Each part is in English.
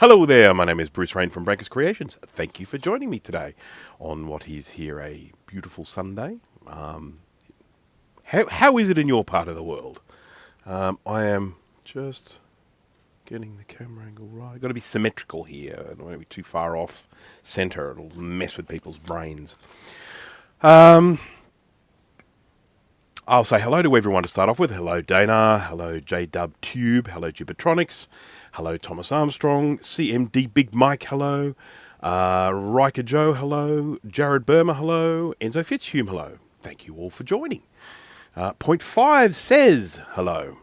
Hello there, my name is Bruce Rain from Breakers Creations. Thank you for joining me today on what is here a beautiful Sunday. How is it in your part of the world? I am just getting the camera angle right. I've got to be symmetrical here. I don't want to be too far off centre. It'll mess with people's brains. I'll say hello to everyone to start off with. Hello Dana, hello JDubTube, hello Gibatronics, hello Thomas Armstrong, CMD Big Mike, hello, Riker Joe, hello, Jared Burma, hello, Enzo Fitzhume, hello. Thank you all for joining. Point 5 says hello.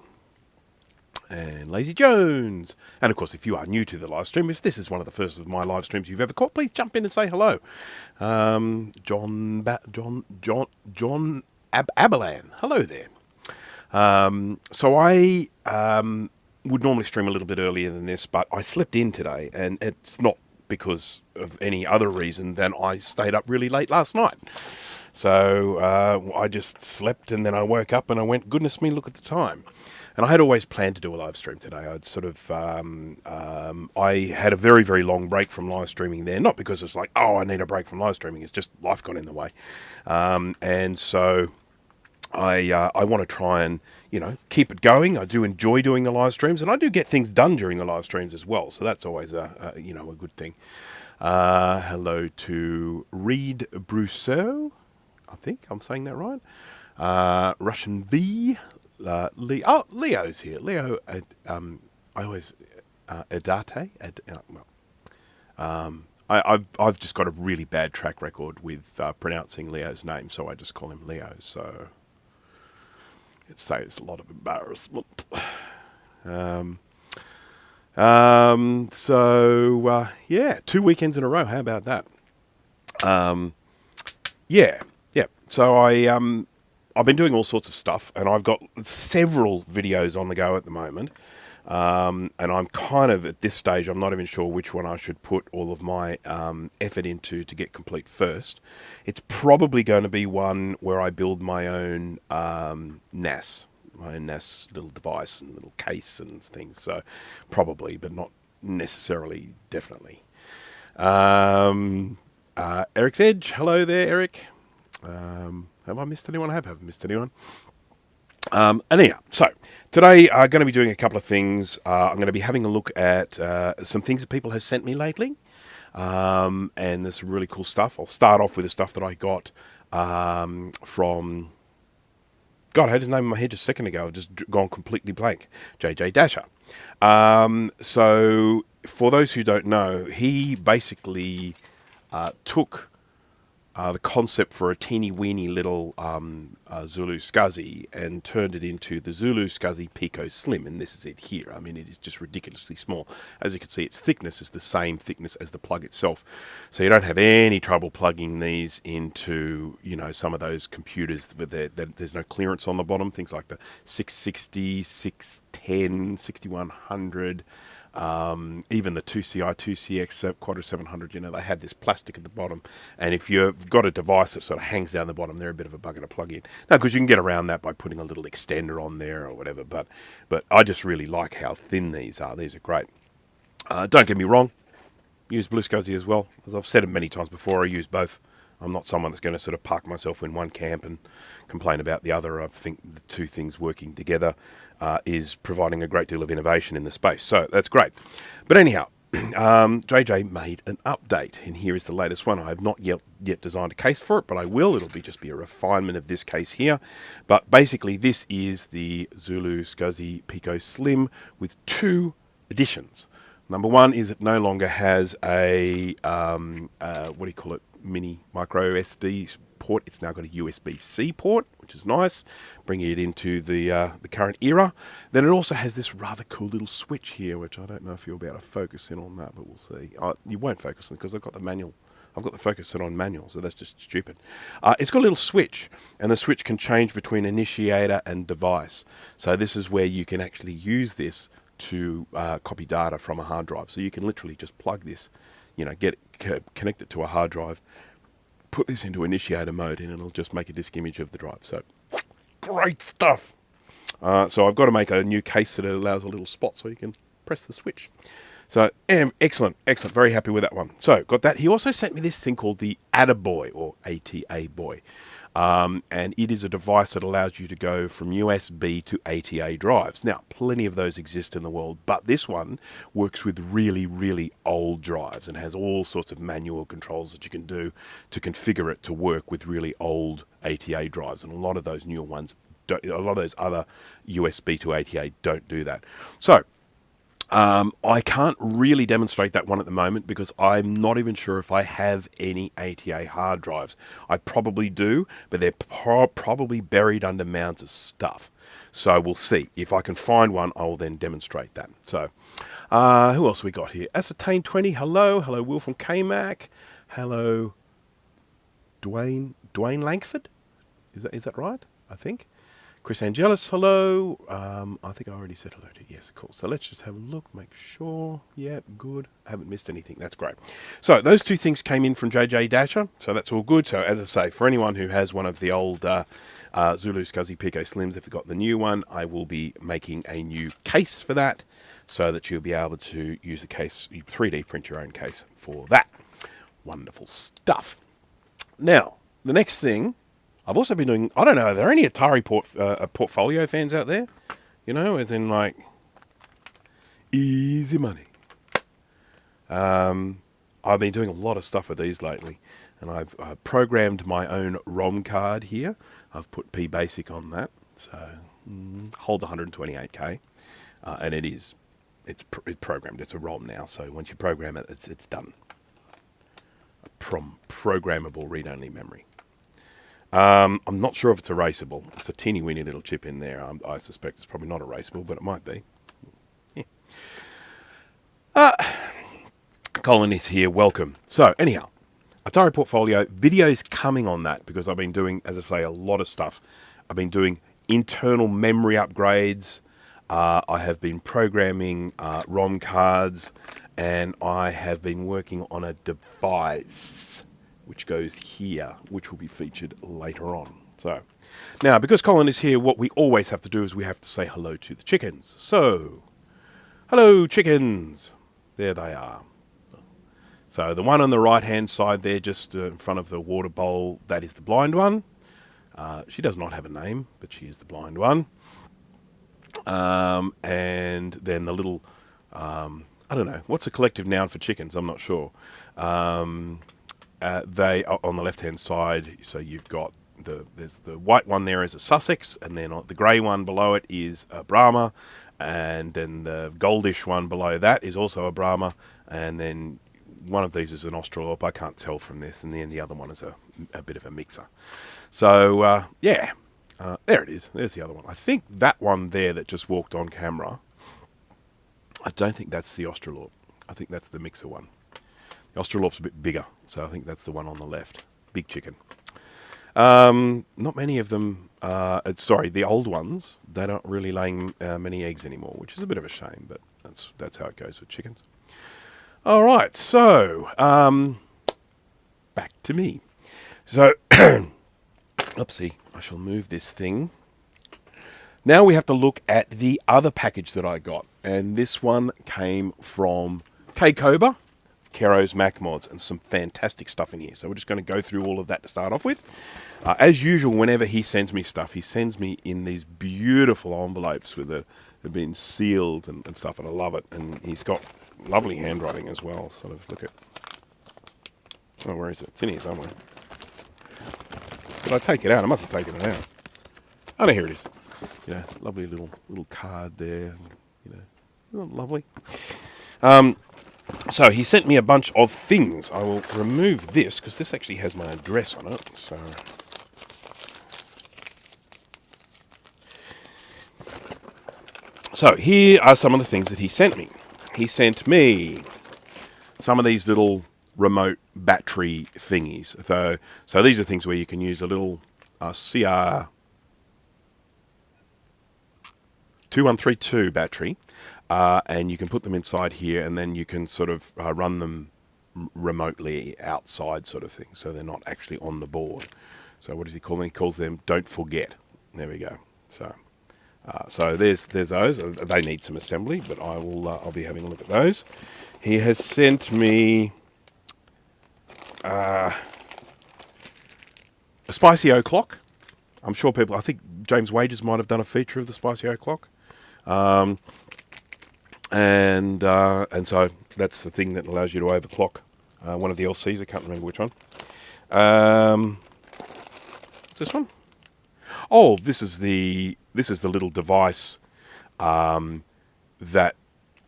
And Lazy Jones. And of course, if you are new to the live stream, if this is one of the first of my live streams you've ever caught, please jump in and say hello. John Abelan. Hello there. So I would normally stream a little bit earlier than this, but I slept in today, and it's not because of any other reason than I stayed up really late last night. So I just slept, and then I woke up and I went, goodness me, look at the time. And I had always planned to do a live stream today. I'd sort of, I had a very, very long break from live streaming there. Not because it's like, oh, I need a break from live streaming. It's just life got in the way. And so I want to try and, keep it going. I do enjoy doing the live streams, and I do get things done during the live streams as well. So that's always a good thing. Hello to Reed Brousseau. I think I'm saying that right. Russian V. Leo's here. Leo, I always, Edate. I've just got a really bad track record with pronouncing Leo's name, so I just call him Leo. So it saves a lot of embarrassment. Yeah, 2 weekends in a row. How about that? Yeah. So I've been doing all sorts of stuff, and I've got several videos on the go at the moment. And I'm kind of, at this stage, I'm not even sure which one I should put all of my effort into to get complete first. It's probably going to be one where I build my own NAS, little device and little case and things. So probably, but not necessarily, definitely. Eric's Edge, hello there, Eric. Have I missed anyone? I haven't missed anyone. Anyhow, so today I'm going to be doing a couple of things. I'm going to be having a look at some things that people have sent me lately. And there's some really cool stuff. I'll start off with the stuff that I got from... God, I had his name in my head just a second ago. I've just gone completely blank. JJ Dasher. So for those who don't know, he basically took... the concept for a teeny weeny little Zulu SCSI and turned it into the Zulu SCSI Pico Slim, and this is it here. I mean, it is just ridiculously small. As you can see, its thickness is the same thickness as the plug itself, so you don't have any trouble plugging these into, some of those computers where there's no clearance on the bottom, things like the 660, 610, 6100, even the 2CI, 2CX, Quadra 700, they had this plastic at the bottom. And if you've got a device that sort of hangs down the bottom, they're a bit of a bugger to plug in. Now, because you can get around that by putting a little extender on there or whatever. But I just really like how thin these are. These are great. Don't get me wrong. Use Blue SCSI as well. As I've said it many times before, I use both. I'm not someone that's going to sort of park myself in one camp and complain about the other. I think the two things working together is providing a great deal of innovation in the space. So that's great. But anyhow, JJ made an update, and here is the latest one. I have not yet designed a case for it, but I will. It'll just be a refinement of this case here. But basically, this is the Zulu SCSI Pico Slim with 2 additions. Number one is it no longer has a, mini micro SD port. It's now got a USB-C port, which is nice, bringing it into the current era. Then it also has this rather cool little switch here, which I don't know if you'll be able to focus in on that, but we'll see. You won't focus in because I've got the manual. I've got the focus set on manual, so that's just stupid. It's got a little switch, and the switch can change between initiator and device. So this is where you can actually use this to copy data from a hard drive. So you can literally just plug this, connect it to a hard drive, put this into initiator mode, and it'll just make a disk image of the drive. So great stuff. So I've got to make a new case that allows a little spot so you can press the switch. So, excellent, excellent. Very happy with that one. So, got that. He also sent me this thing called the ATA-Boy, or ATA Boy. And it is a device that allows you to go from USB to ATA drives. Now, plenty of those exist in the world, but this one works with really, really old drives and has all sorts of manual controls that you can do to configure it to work with really old ATA drives. And a lot of those newer ones, a lot of those other USB to ATA don't do that. So, I can't really demonstrate that one at the moment because I'm not even sure if I have any ATA hard drives. I probably do, but they're probably buried under mounds of stuff. So we'll see. If I can find one, I'll then demonstrate that. So, who else we got here? Ascertain 20, hello. Hello, Will from KMac. Hello, Dwayne Langford? Is that right? I think. Chris Angelis, hello. I think I already said hello to you. Yes, cool. So let's just have a look, make sure. Yeah, good. I haven't missed anything. That's great. So those two things came in from JJ Dasher, so that's all good. So as I say, for anyone who has one of the old Zulu SCSI Pico Slims, if they've got the new one, I will be making a new case for that so that you'll be able to use the case, 3D print your own case for that. Wonderful stuff. Now, the next thing, I've also been doing, I don't know, are there any Atari Portfolio fans out there? You know, as in like, easy money. I've been doing a lot of stuff with these lately. And I've programmed my own ROM card here. I've put PBasic on that. So, holds 128K. And it's programmed. It's a ROM now. So once you program it, it's done. Programmable read-only memory. I'm not sure if it's erasable. It's a teeny weeny little chip in there. I suspect it's probably not erasable, but it might be. Yeah. Colin is here. Welcome. So anyhow, Atari Portfolio, videos coming on that because I've been doing, as I say, a lot of stuff. I've been doing internal memory upgrades. I have been programming ROM cards, and I have been working on a device which goes here, which will be featured later on. So, now, because Colin is here, what we always have to do is we have to say hello to the chickens. So, hello, chickens. There they are. So, the one on the right-hand side there, just in front of the water bowl, that is the blind one. She does not have a name, but she is the blind one. And then the little, I don't know, what's a collective noun for chickens? I'm not sure. They are on the left-hand side, so you've got there's the white one there is a Sussex, and then the grey one below it is a Brahma, and then the goldish one below that is also a Brahma, and then one of these is an Australorp, I can't tell from this, and then the other one is a bit of a mixer. So, yeah, there it is. There's the other one. I think that one there that just walked on camera, I don't think that's the Australorp. I think that's the mixer one. The Australorp's a bit bigger, so I think that's the one on the left. Big chicken. Not many of them, sorry, the old ones, they're not really laying many eggs anymore, which is a bit of a shame, but that's how it goes with chickens. All right, so, back to me. So, oopsie, I shall move this thing. Now we have to look at the other package that I got, and this one came from K-Cobra. Kero's Mac mods, and some fantastic stuff in here. So we're just going to go through all of that to start off with. As usual, whenever he sends me stuff, he sends me in these beautiful envelopes with they've been sealed and stuff, and I love it. And he's got lovely handwriting as well. Sort of look at. Oh, where is it? It's in here somewhere. Did I take it out? I must have taken it out. Oh no, here it is. Yeah, lovely little card there. You know, isn't it lovely? So he sent me a bunch of things. I will remove this because this actually has my address on it. So here are some of the things that he sent me. He sent me some of these little remote battery thingies. So these are things where you can use a little CR 2132 battery. And you can put them inside here, and then you can sort of run them remotely outside sort of thing, so they're not actually on the board. So what does he call them? He calls them Don't Forget. There we go. So So there's those. They need some assembly, but I'll be having a look at those. He has sent me a Spicy O clock. I'm sure I think James Wages might have done a feature of the Spicy O clock. And so that's the thing that allows you to overclock one of the LCs. I can't remember which one. What's this one? Oh, this is the little device that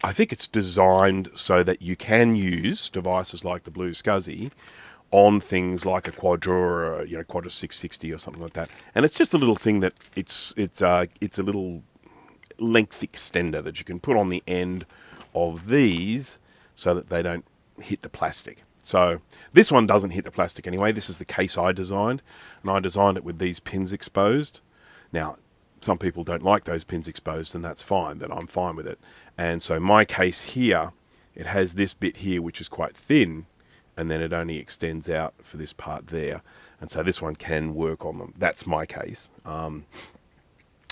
I think it's designed so that you can use devices like the Blue SCSI on things like a Quadra or Quadra 660 or something like that. And it's just a little thing that it's a little length extender that you can put on the end of these so that they don't hit the plastic. So this one doesn't hit the plastic anyway. This is the case I designed, and I designed it with these pins exposed. Now, some people don't like those pins exposed, and that's fine, but I'm fine with it. And so my case here, it has this bit here which is quite thin, and then it only extends out for this part there. And so this one can work on them. That's my case.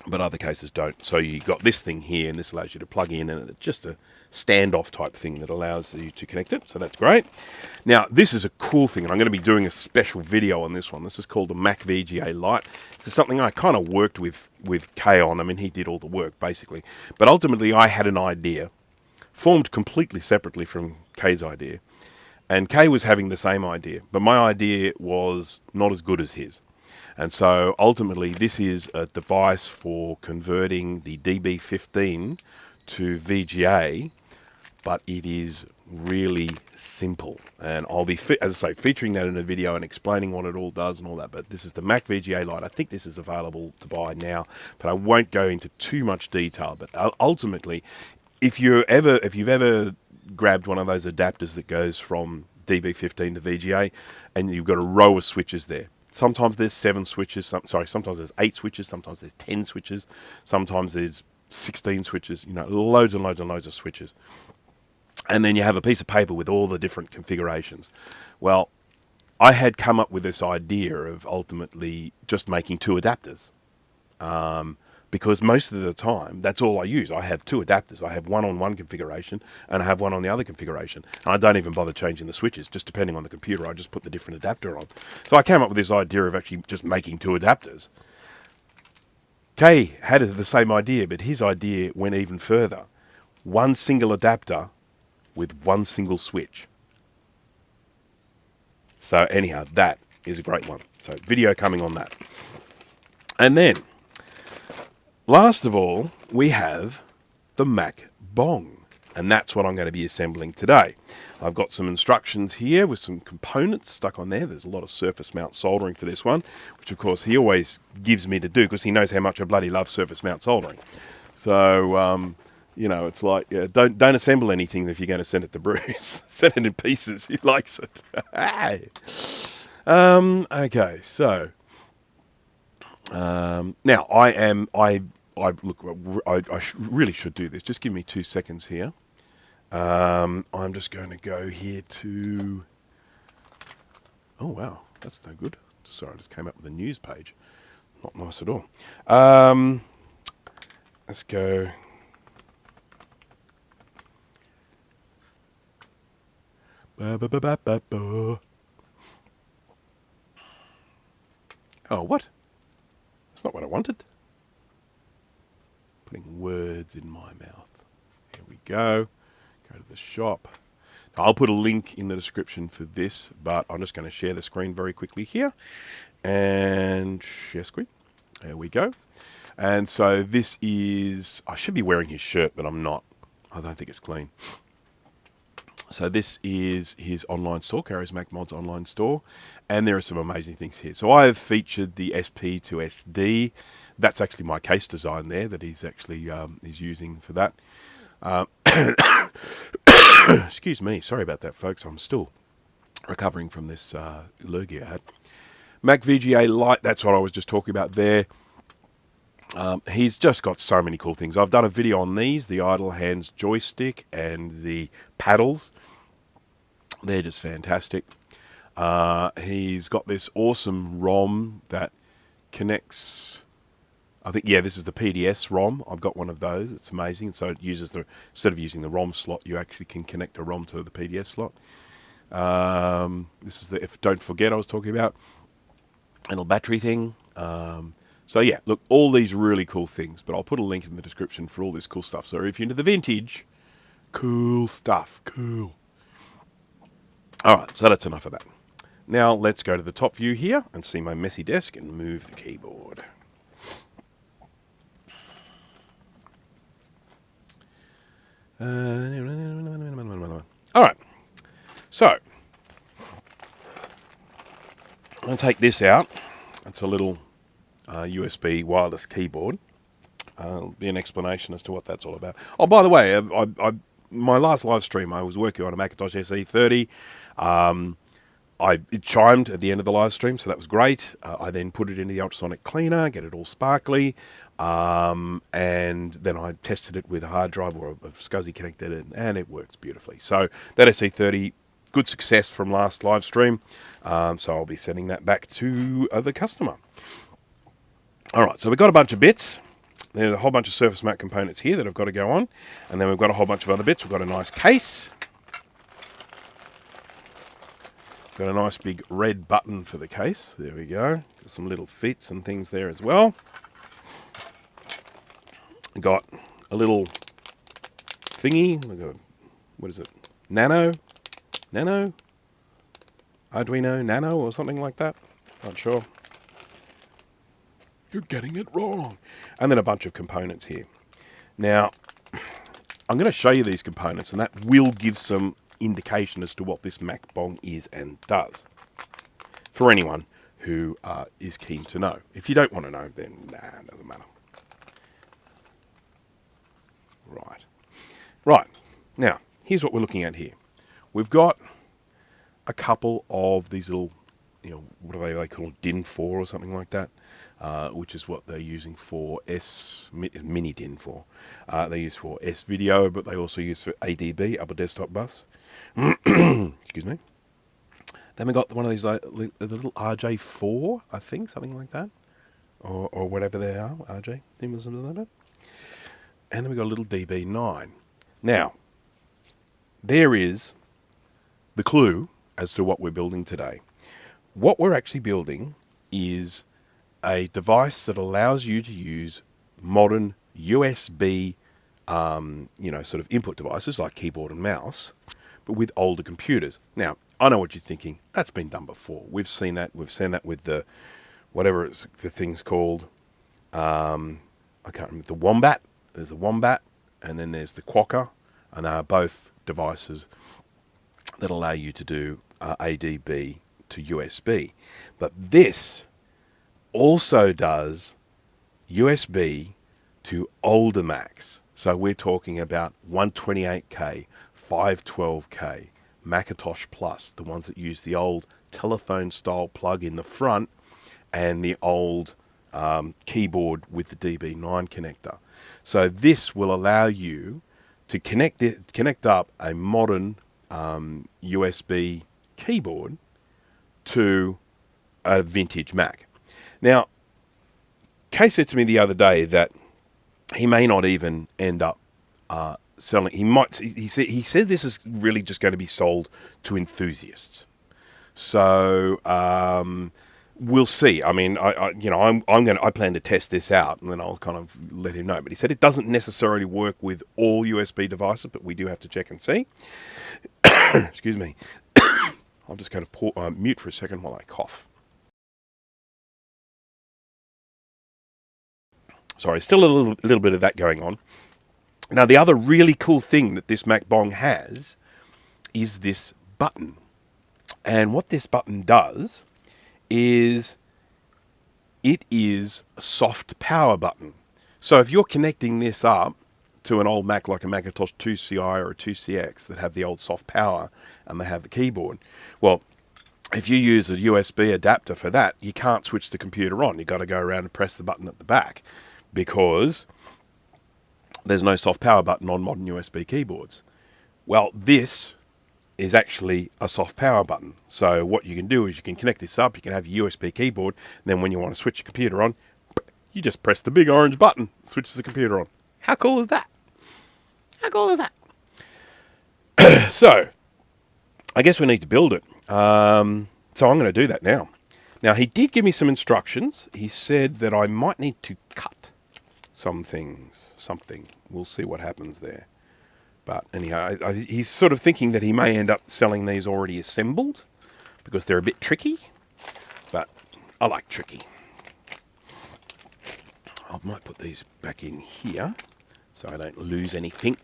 But other cases don't. So you've got this thing here, and this allows you to plug in, and it's just a standoff type thing that allows you to connect it. So that's great. Now, this is a cool thing, and I'm going to be doing a special video on this one. This is called the Mac VGA Lite. This is something I kind of worked with Kay on. I mean, he did all the work, basically. But ultimately, I had an idea, formed completely separately from Kay's idea. And Kay was having the same idea, but my idea was not as good as his. And so ultimately this is a device for converting the DB15 to VGA, but it is really simple. And I'll be, as I say, featuring that in a video and explaining what it all does and all that. But this is the Mac VGA Lite. I think this is available to buy now, but I won't go into too much detail. But ultimately, if you've ever grabbed one of those adapters that goes from DB15 to VGA, and you've got a row of switches there. Sometimes there's 7 switches, sometimes there's 8 switches, sometimes there's 10 switches, sometimes there's 16 switches, loads and loads and loads of switches. And then you have a piece of paper with all the different configurations. Well, I had come up with this idea of ultimately just making 2 adapters. Because most of the time, that's all I use. I have 2 adapters. I have one on one configuration, and I have one on the other configuration. And I don't even bother changing the switches. Just depending on the computer, I just put the different adapter on. So I came up with this idea of actually just making 2 adapters. Kay had the same idea, but his idea went even further. 1 single adapter with 1 single switch. So anyhow, that is a great one. So video coming on that. And then, last of all, we have the MacBong, and that's what I'm going to be assembling today. I've got some instructions here with some components stuck on there. There's a lot of surface mount soldering for this one, which of course he always gives me to do because he knows how much I bloody love surface mount soldering. So, it's like, don't assemble anything if you're going to send it to Bruce. Send it in pieces. He likes it. Okay, so now I really should do this. Just give me 2 seconds here. I'm just going to go here to... Oh, wow. That's no good. Sorry, I just came up with a news page. Not nice at all. Let's go... Oh, what? That's not what I wanted. Putting words in my mouth. Here we go. Go to the shop. Now, I'll put a link in the description for this, but I'm just going to share the screen very quickly here. And share screen. There we go. And so this is... I should be wearing his shirt, but I'm not. I don't think it's clean. So this is his online store, Kero's Mac Mods online store, and there are some amazing things here. So I have featured the SP to SD. That's actually my case design there that he's actually is using for that. Excuse me, sorry about that, folks. I'm still recovering from this lurgy I had. Mac VGA Lite, that's what I was just talking about there. He's just got so many cool things. I've done a video on these, the idle hands joystick and the paddles. They're just fantastic. He's got this awesome ROM that connects I think, yeah, this is the PDS ROM. I've got one of those. It's amazing. So it uses instead of using the ROM slot, you actually can connect a ROM to the PDS slot. This is the, if don't forget I was talking about, little battery thing. So yeah, look, all these really cool things, but I'll put a link in the description for all this cool stuff. So if you're into the vintage, cool stuff, cool. All right, so that's enough of that. Now let's go to the top view here and see my messy desk and move the keyboard. All right, so I'm going to take this out. It's a little USB wireless keyboard. There'll be an explanation as to what that's all about. Oh, by the way, my last live stream, I was working on a Macintosh SE30. It chimed at the end of the live stream, so that was great. I then put it into the ultrasonic cleaner, get it all sparkly, and then I tested it with a hard drive or a SCSI connected, and it works beautifully. So that SE30, good success from last live stream. So I'll be sending that back to the customer. All right, so we've got a bunch of bits. There's a whole bunch of surface mount components here that have got to go on, and then we've got a whole bunch of other bits. We've got a nice case. Got a nice big red button for the case. There we go. Got some little feet and things there as well. Got a little thingy. What is it? Nano? Arduino Nano or something like that. Not sure. You're getting it wrong. And then a bunch of components here. Now, I'm going to show you these components, and that will give some indication as to what this MacBong is and does for anyone who is keen to know. If you don't want to know, then nah, it doesn't matter. Right. Now, here's what we're looking at here. We've got a couple of these little, what do they call them? DIN 4 or something like that, which is what they're using for mini DIN 4. They use for S video, but they also use for ADB, upper desktop bus. Excuse me. Then we got one of these the little RJ4, I think, something like that, or whatever they are, RJ. And then we got a little DB9. Now, there is the clue as to what we're building today. What we're actually building is a device that allows you to use modern USB, sort of input devices like keyboard and mouse, but with older computers. Now, I know what you're thinking. That's been done before. We've seen that. We've seen that with the, whatever the thing's called. I can't remember. The Wombat. There's the Wombat, and then there's the Quokka, and they are both devices that allow you to do ADB to USB. But this also does USB to older Macs. So we're talking about 128K, 512K, Macintosh Plus, the ones that use the old telephone style plug in the front and the old keyboard with the DB9 connector. So this will allow you to connect up a modern USB keyboard to a vintage Mac. Now, Kay said to me the other day that he may not even end up selling. He said this is really just going to be sold to enthusiasts. So we'll see. I mean, I plan to test this out, and then I'll kind of let him know. But he said it doesn't necessarily work with all USB devices, but we do have to check and see. Excuse me. I'm just going to mute for a second while I cough. Sorry, still a little bit of that going on. Now, the other really cool thing that this MacBong has is this button. And what this button does is it is a soft power button. So if you're connecting this up to an old Mac like a Macintosh 2CI or a 2CX that have the old soft power and they have the keyboard, well, if you use a USB adapter for that, you can't switch the computer on. You've got to go around and press the button at the back because there's no soft power button on modern USB keyboards. Well, this is actually a soft power button. So what you can do is you can connect this up, you can have your USB keyboard, and then when you want to switch your computer on, You just press the big orange button, switches the computer on. How cool is that? How cool is that? So, I guess we need to build it. So I'm going to do that now. Now, he did give me some instructions. He said that I might need to cut some things, something. We'll see what happens there. But anyhow, he's sort of thinking that he may end up selling these already assembled because they're a bit tricky. But I like tricky. I might put these back in here so I don't lose anything.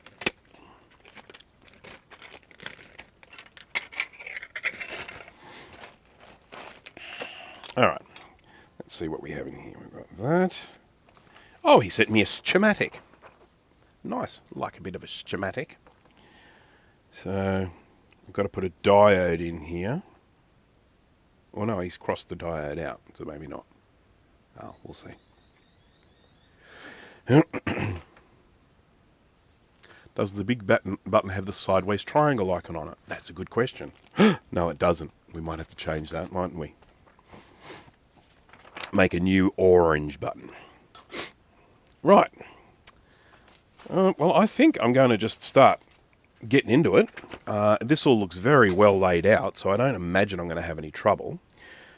All right, let's see what we have in here. We've got that. Oh, he sent me a schematic. Nice, like a bit of a schematic. So, I've got to put a diode in here. Well, no, he's crossed the diode out, so maybe not. Oh, we'll see. Does the big button have the sideways triangle icon on it? That's a good question. No, it doesn't. We might have to change that, mightn't we? Make a new orange button. Right. Well, I think I'm going to just start getting into it. This all looks very well laid out, so I don't imagine I'm going to have any trouble.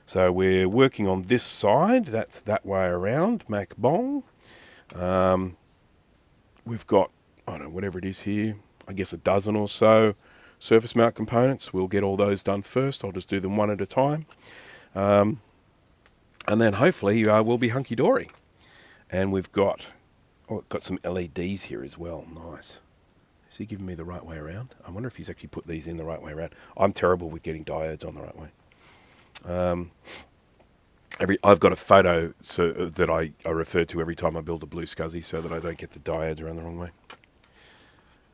So we're working on this side. That's that way around, MacBong. We've got, I don't know, whatever it is here, I guess a dozen or so surface mount components. We'll get all those done first. I'll just do them one at a time. And then hopefully we'll be hunky-dory. And we've got, got some LEDs here as well. Nice. Is he giving me the right way around? I wonder if he's actually put these in the right way around. I'm terrible with getting diodes on the right way. I've got a photo that I refer to every time I build a blue SCSI so that I don't get the diodes around the wrong way.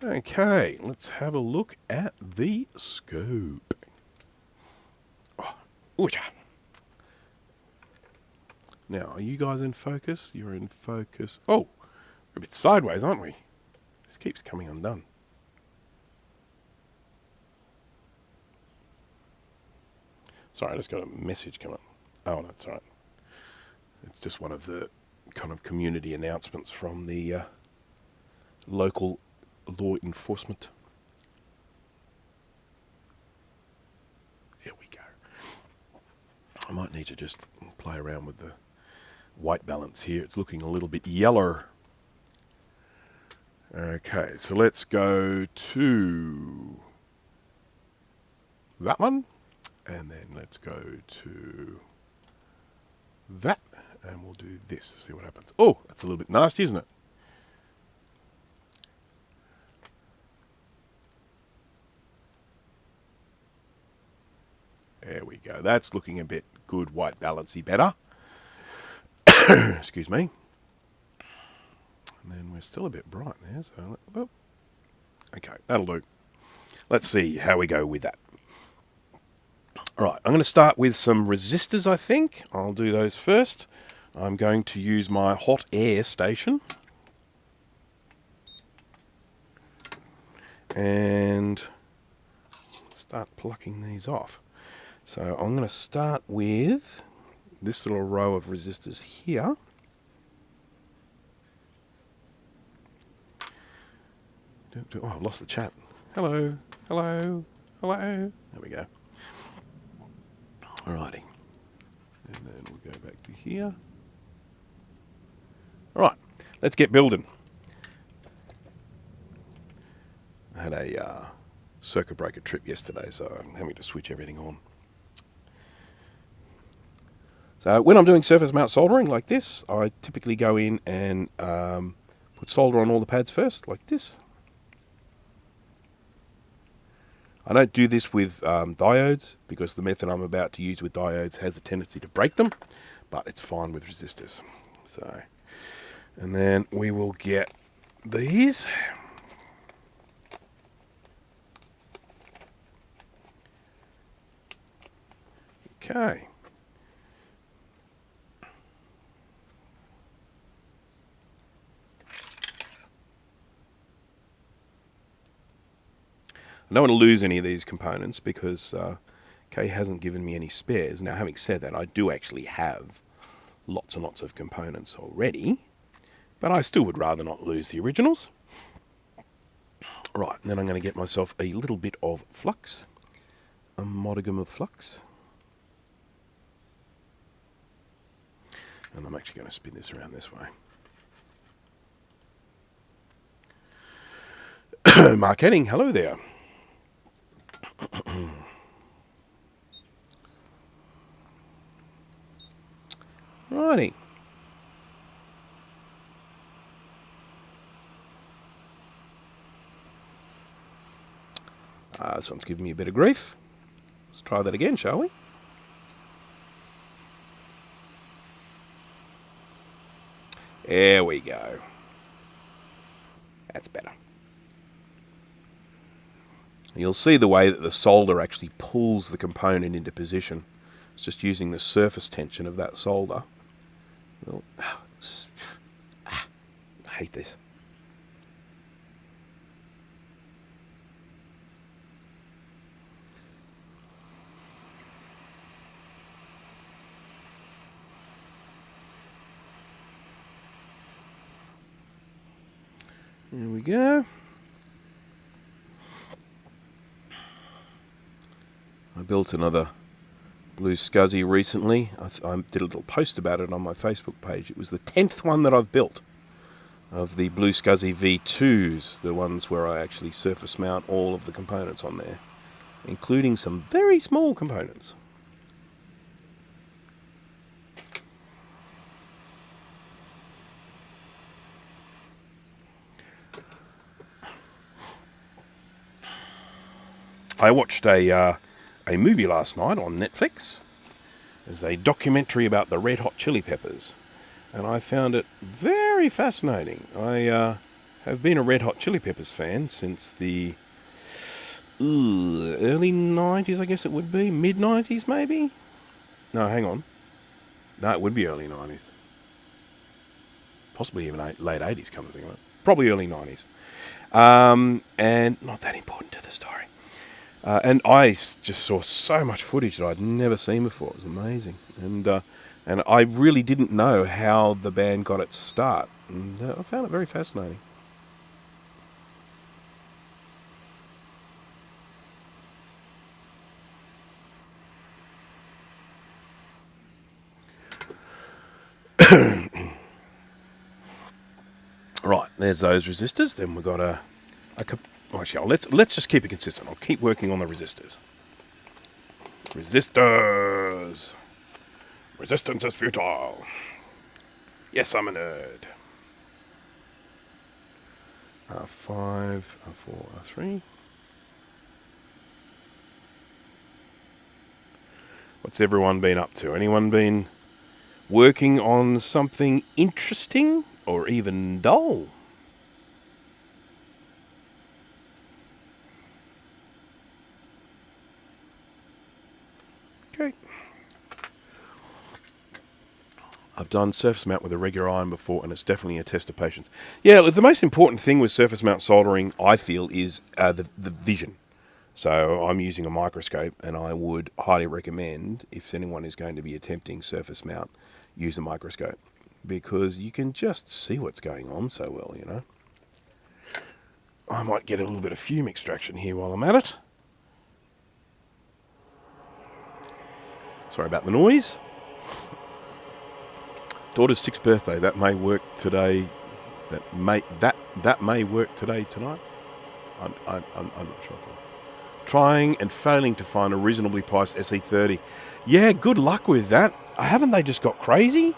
Okay, let's have a look at the scope. Oh, ooh-cha. Now, are you guys in focus? You're in focus. Oh, we're a bit sideways, aren't we? This keeps coming undone. Sorry, I just got a message come up. Oh, that's all right. It's just one of the kind of community announcements from the local law enforcement. There we go. I might need to just play around with the white balance here. It's looking a little bit yellow. Okay, so let's go to that one. And then let's go to that. And we'll do this to see what happens. Oh, that's a little bit nasty, isn't it? There we go. That's looking a bit good, white balancey better. Excuse me. And then we're still a bit bright there. So, oh. Okay, that'll do. Let's see how we go with that. All right, I'm going to start with some resistors, I think. I'll do those first. I'm going to use my hot air station. And start plucking these off. So I'm going to start with this little row of resistors here. Oh, I've lost the chat. Hello, hello, hello. There we go. Alrighty. And then we'll go back to here. Alright, let's get building. I had a circuit breaker trip yesterday, so I'm having to switch everything on. So when I'm doing surface mount soldering like this, I typically go in and put solder on all the pads first, like this. I don't do this with diodes, because the method I'm about to use with diodes has a tendency to break them, but it's fine with resistors. So, and then we will get these. Okay. I don't want to lose any of these components because Kay hasn't given me any spares. Now, having said that, I do actually have lots and lots of components already, but I still would rather not lose the originals. Right, and then I'm going to get myself a little bit of flux, a modicum of flux. And I'm actually going to spin this around this way. Mark Henning, hello there. Righty. This one's giving me a bit of grief. Let's try that again, shall we? There we go. That's better. You'll see the way that the solder actually pulls the component into position. It's just using the surface tension of that solder. Well, I hate this. There we go. I built another blue SCSI recently. I did a little post about it on my Facebook page. It was the 10th one that I've built of the blue SCSI V2s, the ones where I actually surface mount all of the components on there, including some very small components. I watched a movie last night on Netflix. There's a documentary about the Red Hot Chili Peppers, and I found it very fascinating. I have been a Red Hot Chili Peppers fan since the early 90s, I guess it would be. Mid-90s, maybe? No, hang on. No, it would be early 90s. Possibly even late 80s, come to think of it. Probably early 90s. And not that important to the story. And I just saw so much footage that I'd never seen before. It was amazing. And I really didn't know how the band got its start. And I found it very fascinating. Right, there's those resistors. Then we've got actually, let's just keep it consistent. I'll keep working on the resistors. Resistors. Resistance is futile. Yes, I'm a nerd. R5, R4, R3. What's everyone been up to? Anyone been working on something interesting or even dull? Okay. I've done surface mount with a regular iron before, and it's definitely a test of patience. Yeah, the most important thing with surface mount soldering, I feel, is the vision. So I'm using a microscope, and I would highly recommend, if anyone is going to be attempting surface mount, use a microscope, because you can just see what's going on so well, you know. I might get a little bit of fume extraction here while I'm at it. Sorry about the noise. Daughter's 6th birthday. That may work today. That may work today, tonight. I'm not sure. Trying and failing to find a reasonably priced SE30. Yeah, good luck with that. Haven't they just got crazy?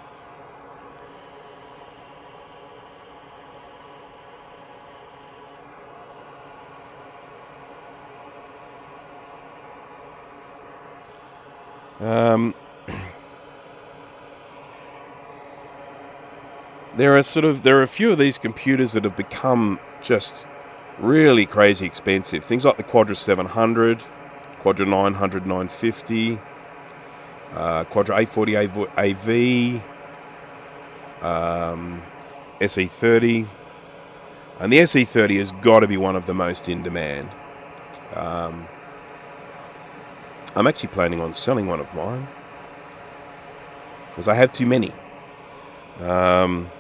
There are a few of these computers that have become just really crazy expensive. Things like the Quadra 700, Quadra 900, 950, Quadra 840 AV, SE30. And the SE30 has got to be one of the most in demand. I'm actually planning on selling one of mine, because I have too many. Don't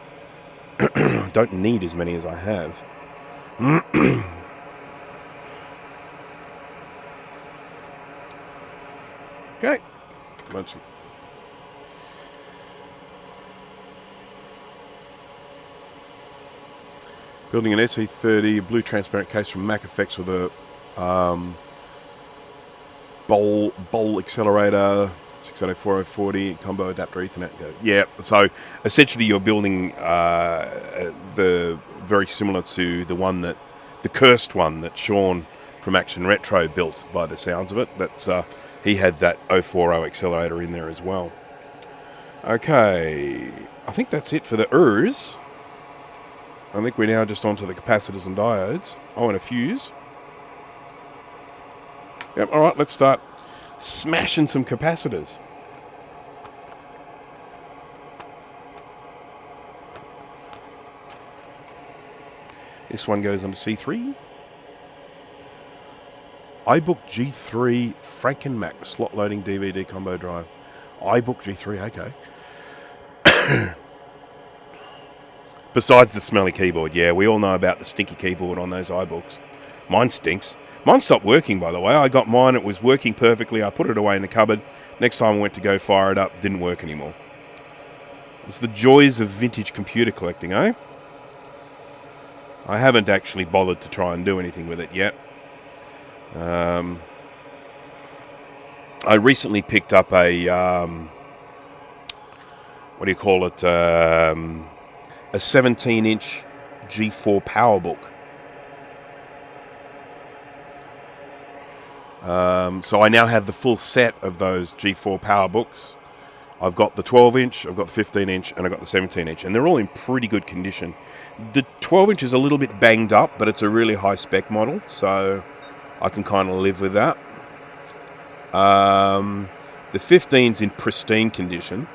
need as many as I have. Okay. Building an SE30 blue transparent case from Mac Effects with a bowl accelerator, 60440 combo adapter Ethernet. Yeah, so essentially you're building the very similar to the cursed one that Sean from Action Retro built, by the sounds of it. That's he had that 040 accelerator in there as well. Okay, I think that's it for the ERS. I think we're now just onto the capacitors and diodes. Oh, and a fuse. Yep, alright, let's start smashing some capacitors. This one goes on to C3. iBook G3 Franken Mac slot loading DVD combo drive. iBook G3, okay. Besides the smelly keyboard, yeah, we all know about the stinky keyboard on those iBooks. Mine stinks. Mine stopped working, by the way. I got mine, it was working perfectly. I put it away in the cupboard. Next time I went to go fire it up, didn't work anymore. It's the joys of vintage computer collecting, eh? I haven't actually bothered to try and do anything with it yet. I recently picked up a, what do you call it, a 17-inch G4 PowerBook. So I now have the full set of those G4 PowerBooks. I've got the 12-inch, I've got the 15-inch, and I've got the 17-inch, and they're all in pretty good condition. The 12-inch is a little bit banged up, but it's a really high-spec model, so I can kind of live with that. The 15's in pristine condition.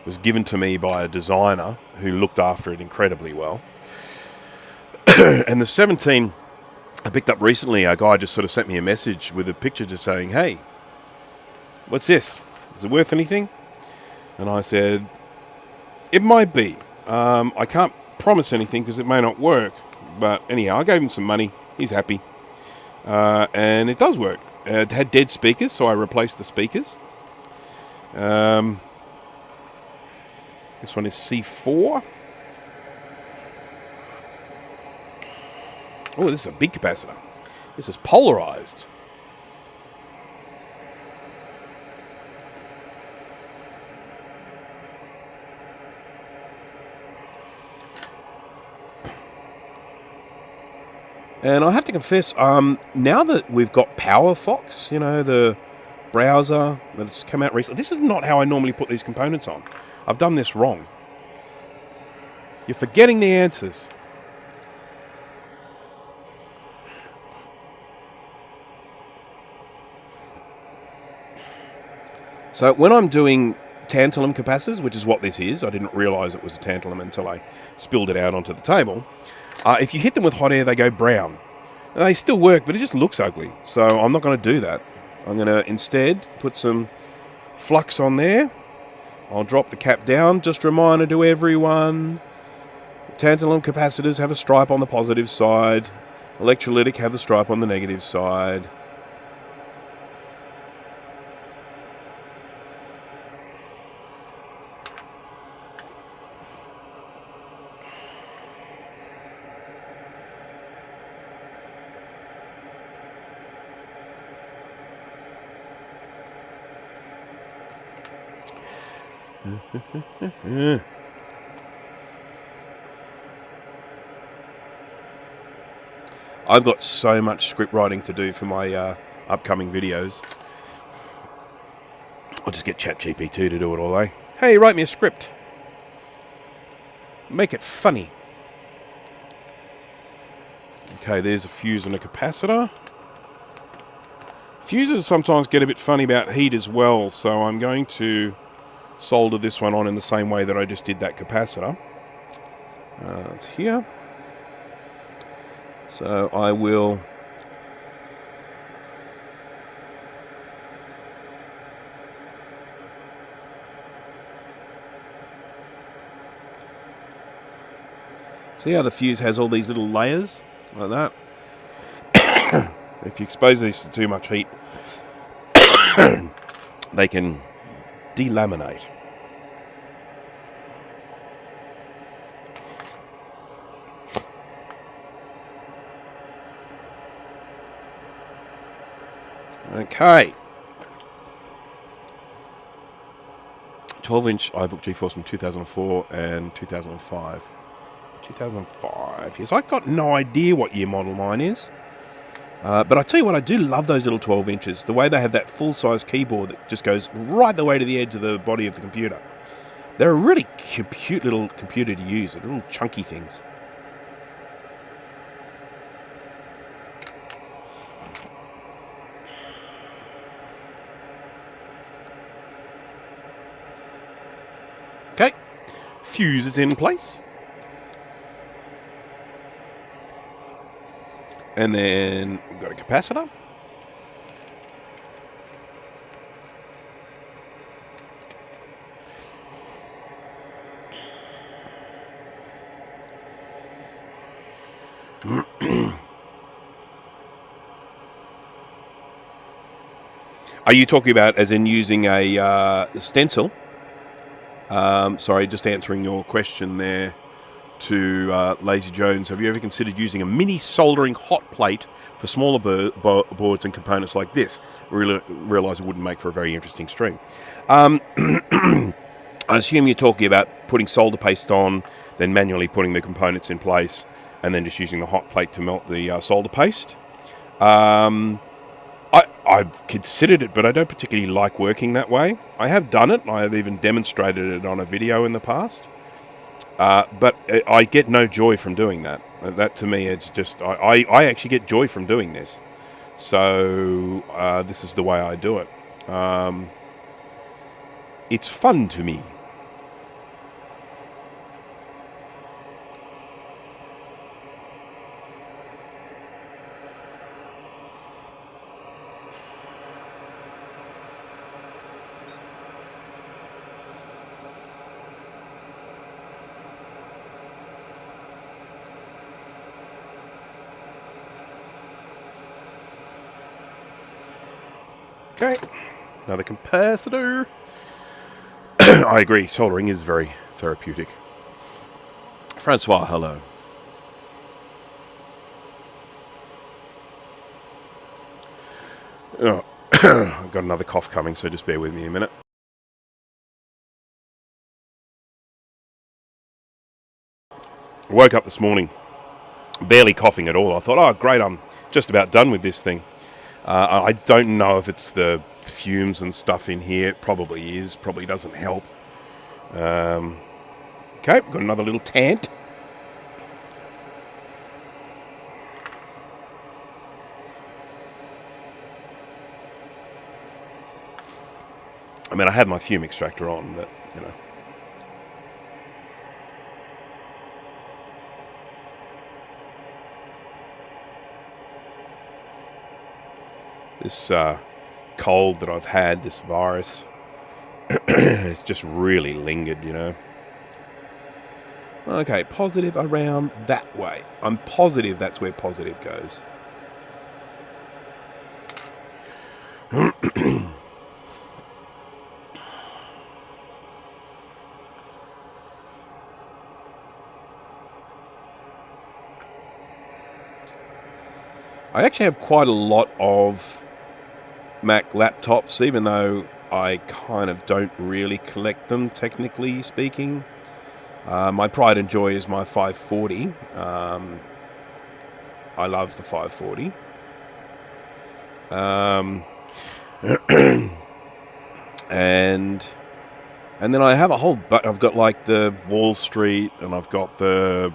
It was given to me by a designer who looked after it incredibly well. And the 17, I picked up recently. A guy just sort of sent me a message with a picture just saying, hey, what's this? Is it worth anything? And I said, it might be. I can't promise anything because it may not work. But anyhow, I gave him some money. He's happy. And it does work. It had dead speakers, so I replaced the speakers. This one is C4. Oh, this is a big capacitor. This is polarized. And I have to confess, now that we've got PowerFox, you know, the browser that's come out recently, this is not how I normally put these components on. I've done this wrong. You're forgetting the answers. So when I'm doing tantalum capacitors, which is what this is, I didn't realise it was a tantalum until I spilled it out onto the table. If you hit them with hot air, they go brown. And they still work, but it just looks ugly. So I'm not going to do that. I'm going to instead put some flux on there. I'll drop the cap down. Just a reminder to everyone, tantalum capacitors have a stripe on the positive side. Electrolytic have the stripe on the negative side. I've got so much script writing to do for my upcoming videos. I'll just get ChatGPT to do it all, eh? Hey, write me a script. Make it funny. Okay, there's a fuse and a capacitor. Fuses sometimes get a bit funny about heat as well, so I'm going to solder this one on in the same way that I just did that capacitor. It's here. So I will See how the fuse has all these little layers like that? If you expose these to too much heat, they can delaminate. Okay. 12-inch iBook GeForce from 2004 and 2005. 2005. Yes, I've got no idea what year model mine is. But I tell you what, I do love those little 12 inches. The way they have that full-size keyboard that just goes right the way to the edge of the body of the computer. They're a really cute little computer to use. They're little chunky things. Okay, fuse is in place. And then we've got a capacitor. Are you talking about as in using a stencil? Sorry, just answering your question there to Lazy Jones. Have you ever considered using a mini soldering hot plate for smaller boards and components like this? Realise it wouldn't make for a very interesting stream. I assume you're talking about putting solder paste on, then manually putting the components in place, and then just using the hot plate to melt the solder paste. I've considered it, but I don't particularly like working that way. I have done it. I have even demonstrated it on a video in the past. But I get no joy from doing that. That to me, it's just, I actually get joy from doing this. So this is the way I do it. It's fun to me. Okay, another capacitor. I agree, soldering is very therapeutic. Francois, hello. Oh, I've got another cough coming, so just bear with me a minute. I woke up this morning, barely coughing at all. I thought, oh great, I'm just about done with this thing. I don't know if it's the fumes and stuff in here. It probably is. Probably doesn't help. Okay, we've got another little tant. I mean, I had my fume extractor on, but, you know. This cold that I've had, this virus, it's just really lingered, you know. Okay, positive around that way. I'm positive that's where positive goes. I actually have quite a lot of Mac laptops, even though I kind of don't really collect them, technically speaking. My pride and joy is my 540. I love the 540. And then I have a whole I've got like the Wall Street, and I've got the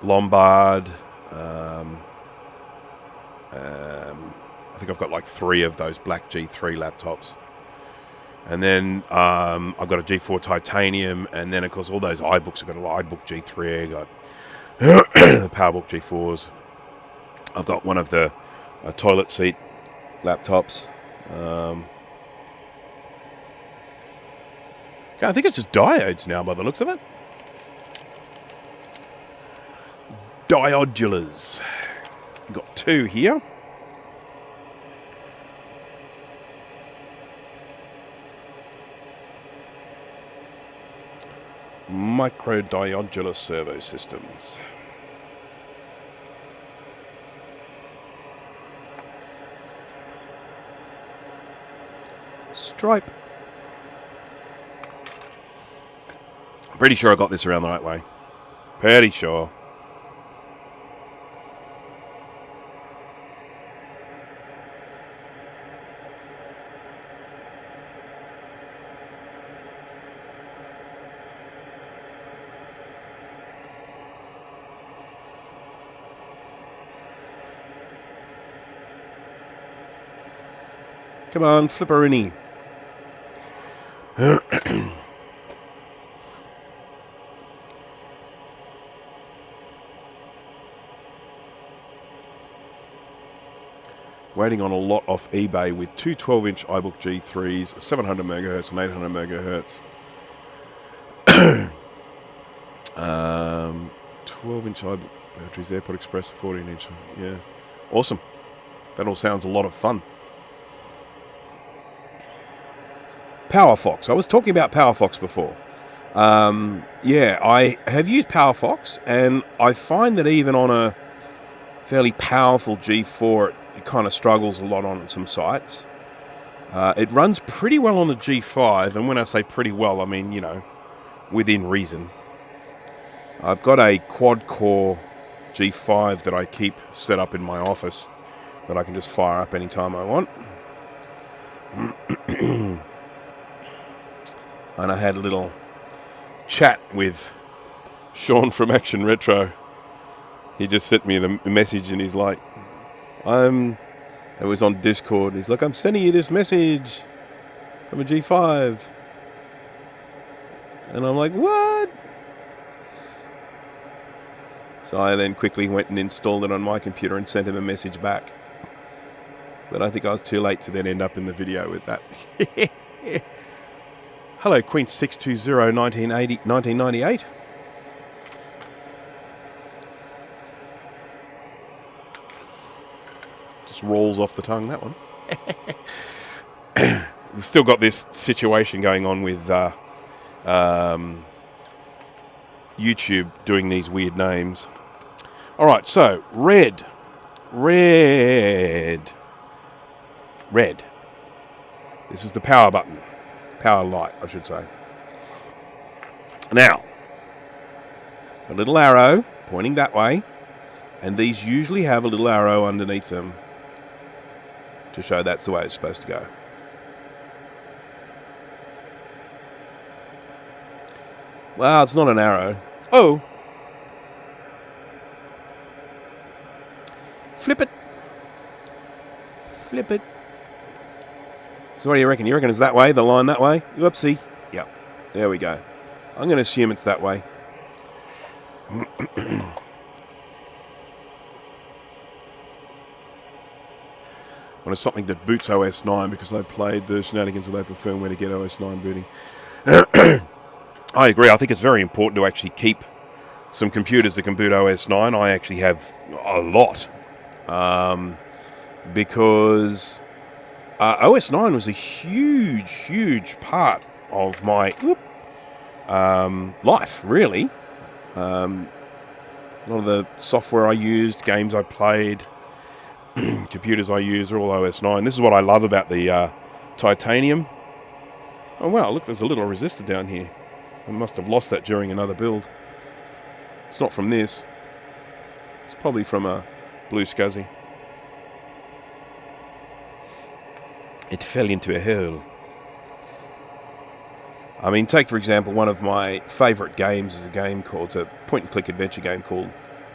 Lombard. I think I've got like 3 of those black G3 laptops. And then I've got a G4 Titanium, and then of course all those iBooks. I've got an iBook G3, I've got the PowerBook G4s. I've got one of the toilet seat laptops. Okay, I think it's just diodes now by the looks of it. diodulars. Got two here. Microdiodular servo systems. Stripe. Pretty sure I got this around the right way. Pretty sure. Come on, flipperini. Waiting on a lot off eBay with two 12-inch iBook G3s, 700 megahertz and 800 megahertz. 12-inch iBook batteries, AirPod Express, 14-inch. Yeah, awesome. That all sounds a lot of fun. PowerFox. I was talking about PowerFox before. Yeah, I have used PowerFox, and I find that even on a fairly powerful G4, it kind of struggles a lot on some sites. It runs pretty well on the G5, and when I say pretty well, I mean, you know, within reason. I've got a quad-core G5 that I keep set up in my office that I can just fire up anytime I want. And I had a little chat with Sean from Action Retro. He just sent me the message, and he's like, it was on Discord. He's like, I'm sending you this message from a G5. And I'm like, what? So I then quickly went and installed it on my computer and sent him a message back. But I think I was too late to then end up in the video with that. Hello, Queen 620 1998. Just rolls off the tongue, that one. Still got this situation going on with YouTube doing these weird names. All right, so red. This is the power button. Power light, I should say. Now, a little arrow pointing that way, and these usually have a little arrow underneath them to show that's the way it's supposed to go. Well, it's not an arrow. Oh! Flip it. Flip it. So what do you reckon? You reckon it's that way, the line that way? Whoopsie. Yep. There we go. I'm going to assume it's that way. Well, it's something that boots OS 9 because I played the shenanigans with open firmware to get OS 9 booting. I agree. I think it's very important to actually keep some computers that can boot OS 9. I actually have a lot. Because OS 9 was a huge part of my life, really. A lot of the software I used, games I played, computers I use are all OS 9. This is what I love about the titanium. Oh wow, look, there's a little resistor down here. I must have lost that during another build. It's not from this. It's probably from a blue SCSI. It fell into a hole. I mean, take for example, one of my favourite games is a game called, it's a point-and-click adventure game called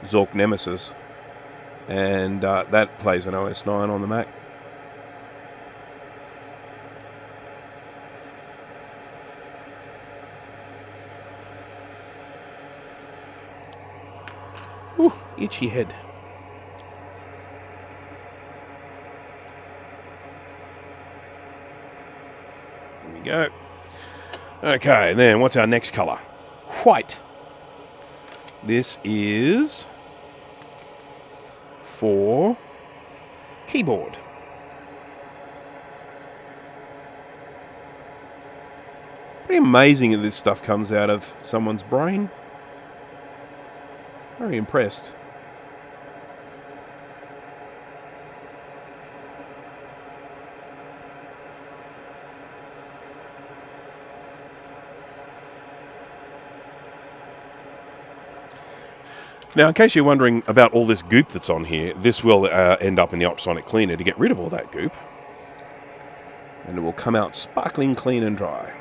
Zork Nemesis. And that plays on OS 9 on the Mac. Ooh, itchy head. There we go. Okay, then what's our next colour? White. This is for keyboard. Pretty amazing that this stuff comes out of someone's brain. Very impressed. Now, in case you're wondering about all this goop that's on here, this will end up in the ultrasonic cleaner to get rid of all that goop. And it will come out sparkling clean and dry.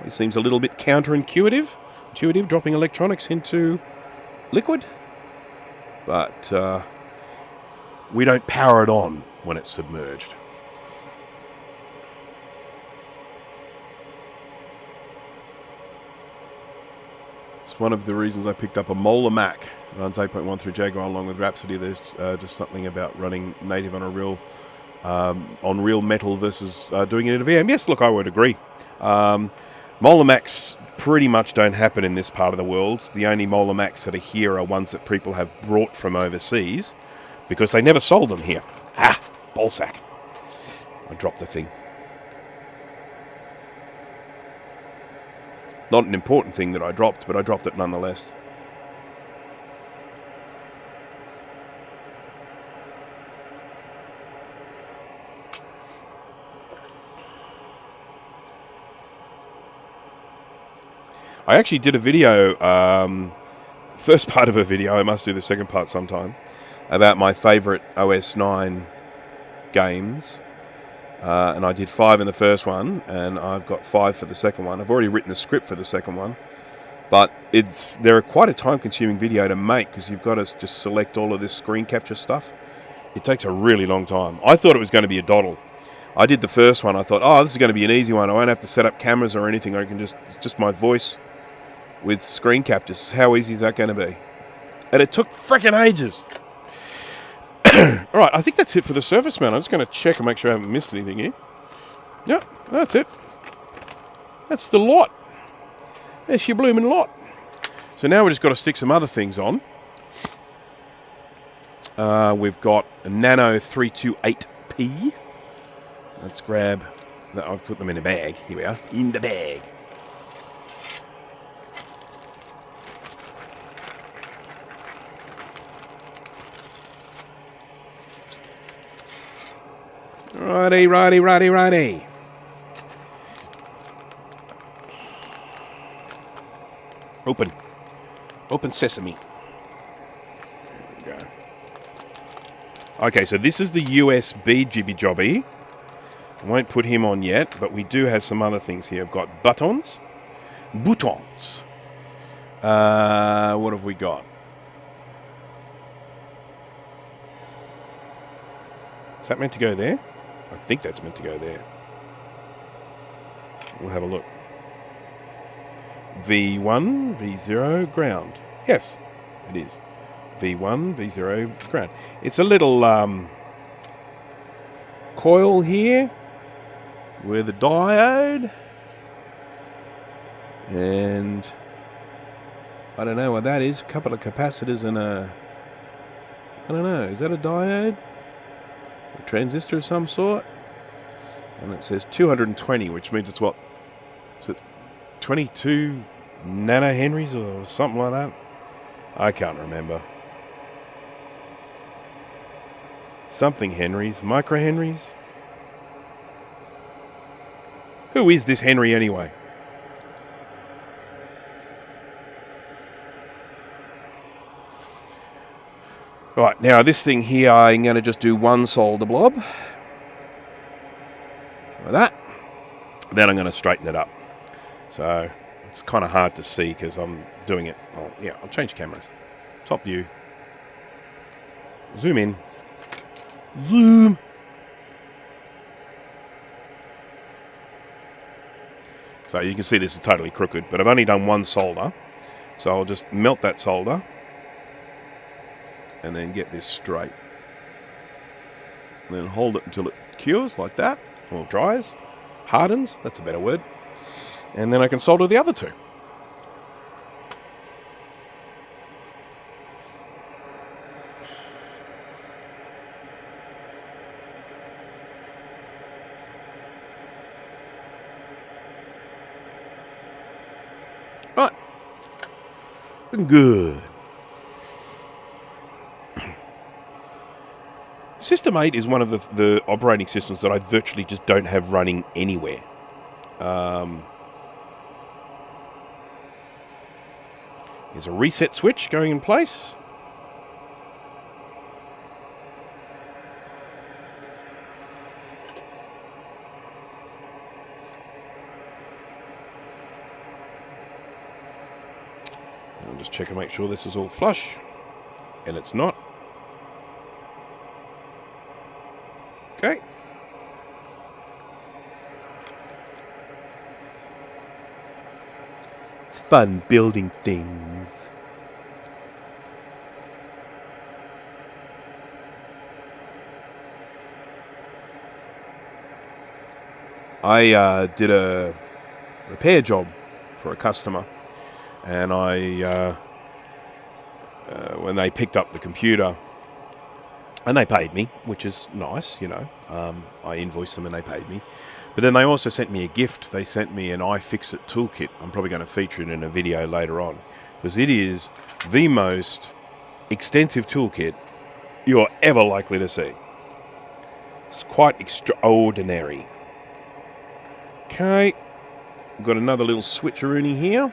It seems a little bit counterintuitive, dropping electronics into liquid. But we don't power it on when it's submerged. One of the reasons I picked up a Molar Mac. Runs 8.1 through Jaguar along with Rhapsody. There's just something about running native on a real metal versus doing it in a VM. Yes, look, I would agree. Molar Macs pretty much don't happen in this part of the world. The only Molar Macs that are here are ones that people have brought from overseas because they never sold them here. Ah, ballsack. I dropped the thing. Not an important thing that I dropped, but I dropped it nonetheless. I actually did a video, first part of a video, I must do the second part sometime, about my favourite OS 9 games. And I did 5 in the first one, and I've got 5 for the second one. I've already written the script for the second one, but they're quite a time-consuming video to make because you've got to just select all of this screen capture stuff. It takes a really long time. I thought it was going to be a doddle. I did the first one. I thought, oh, this is going to be an easy one. I won't have to set up cameras or anything. I can just my voice with screen captures. How easy is that going to be? And it took freaking ages. Alright, I think that's it for the surface mount. I'm just going to check and make sure I haven't missed anything here. Yep, that's it. That's the lot. There's your blooming lot. So now we've just got to stick some other things on. We've got a Nano 328P. Let's grab that. I've put them in a bag. Here we are, in the bag. Righty. Open sesame. There we go. Okay, so this is the USB jibby jobby. I won't put him on yet, but we do have some other things here. I've got buttons. What have we got? Is that meant to go there? I think that's meant to go there. We'll have a look. V1, V0, ground. Yes, it is. V1, V0, ground. It's a little coil here with a diode. And I don't know what that is. A couple of capacitors and a... I don't know. Is that a diode? A transistor of some sort, and it says 220, which means it's what? Is it 22 nanohenries or something like that? I can't remember. Something henries, microhenries. Who is this Henry anyway? Right, now this thing here, I'm going to just do one solder blob. Like that. Then I'm going to straighten it up. So it's kind of hard to see because I'm doing it. Oh, yeah, I'll change cameras. Top view. Zoom in. Zoom. So you can see this is totally crooked, but I've only done one solder. So I'll just melt that solder. And then get this straight. And then hold it until it cures like that, or dries, hardens, that's a better word. And then I can solder the other two. Good. System 8 is one of the operating systems that I virtually just don't have running anywhere. There's a reset switch going in place. I'll just check and make sure this is all flush. And it's not. Okay. It's fun building things. I did a repair job for a customer, and when they picked up the computer, and they paid me, which is nice, you know. I invoiced them and they paid me. But then they also sent me a gift. They sent me an iFixit toolkit. I'm probably going to feature it in a video later on, because it is the most extensive toolkit you're ever likely to see. It's quite extraordinary. Okay, we've got another little switcheroonie here.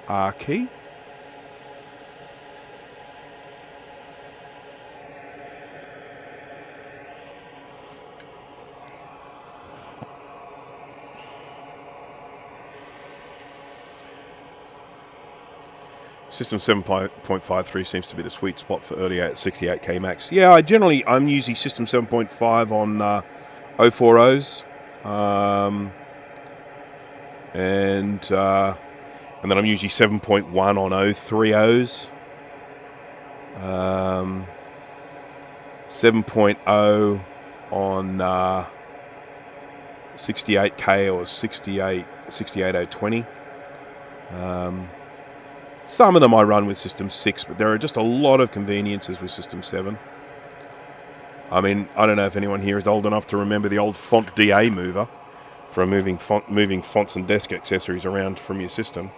R key. System 7.53 seems to be the sweet spot for early 68K Macs. Yeah, I'm using System 7.5 on 040s, and then I'm usually 7.1 on 030s, 7.0 on 68K or 68020. Some of them I run with System 6, but there are just a lot of conveniences with System 7. I mean, I don't know if anyone here is old enough to remember the old Font DA mover for moving fonts and desk accessories around from your system.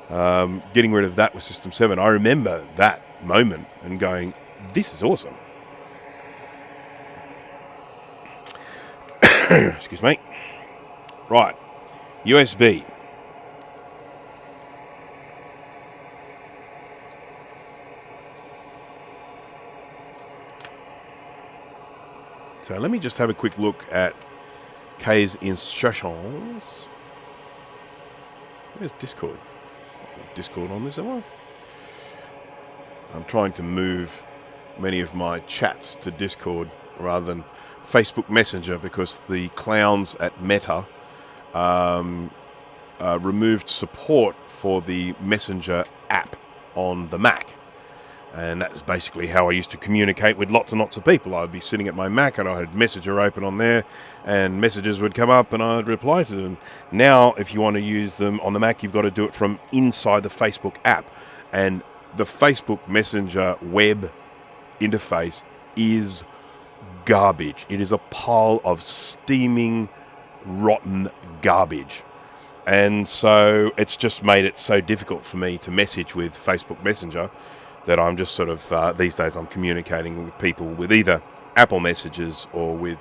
Getting rid of that with System 7, I remember that moment and going, this is awesome. Excuse me. Right, USB. So let me just have a quick look at K's instructions. Where's Discord? Discord on this, am I? I'm trying to move many of my chats to Discord rather than Facebook Messenger, because the clowns at Meta removed support for the Messenger app on the Mac. And that's basically how I used to communicate with lots and lots of people. I'd be sitting at my Mac and I had Messenger open on there, and messages would come up and I'd reply to them. Now, if you want to use them on the Mac, you've got to do it from inside the Facebook app. And the Facebook Messenger web interface is garbage. It is a pile of steaming, rotten garbage. And so it's just made it so difficult for me to message with Facebook Messenger that I'm just sort of, these days I'm communicating with people with either Apple Messages or with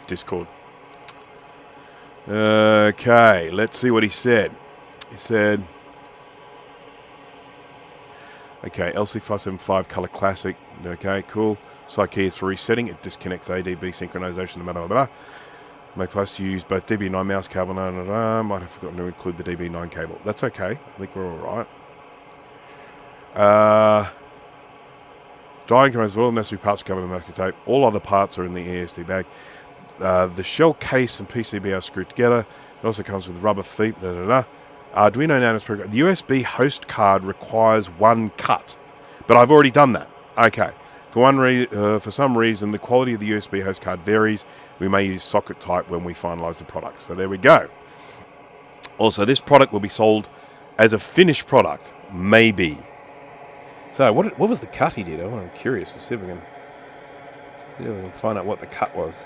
Discord. Okay, let's see what he said. He said, okay, LC575 Color Classic. Okay, cool. Side key is for resetting. It disconnects ADB synchronization, blah, blah, blah. Make plus to use both DB9 mouse cable. Might have forgotten to include the DB9 cable. That's okay. I think we're all right. Drying commands with all necessary parts covered in masking tape. All other parts are in the ESD bag. The shell case and PCB are screwed together. It also comes with rubber feet. Arduino Nano's program. The USB host card requires one cut, but I've already done that. Okay. For some reason, the quality of the USB host card varies. We may use socket type when we finalize the product. So there we go. Also, this product will be sold as a finished product, maybe. So what was the cut he did? I'm curious to see if we can find out what the cut was.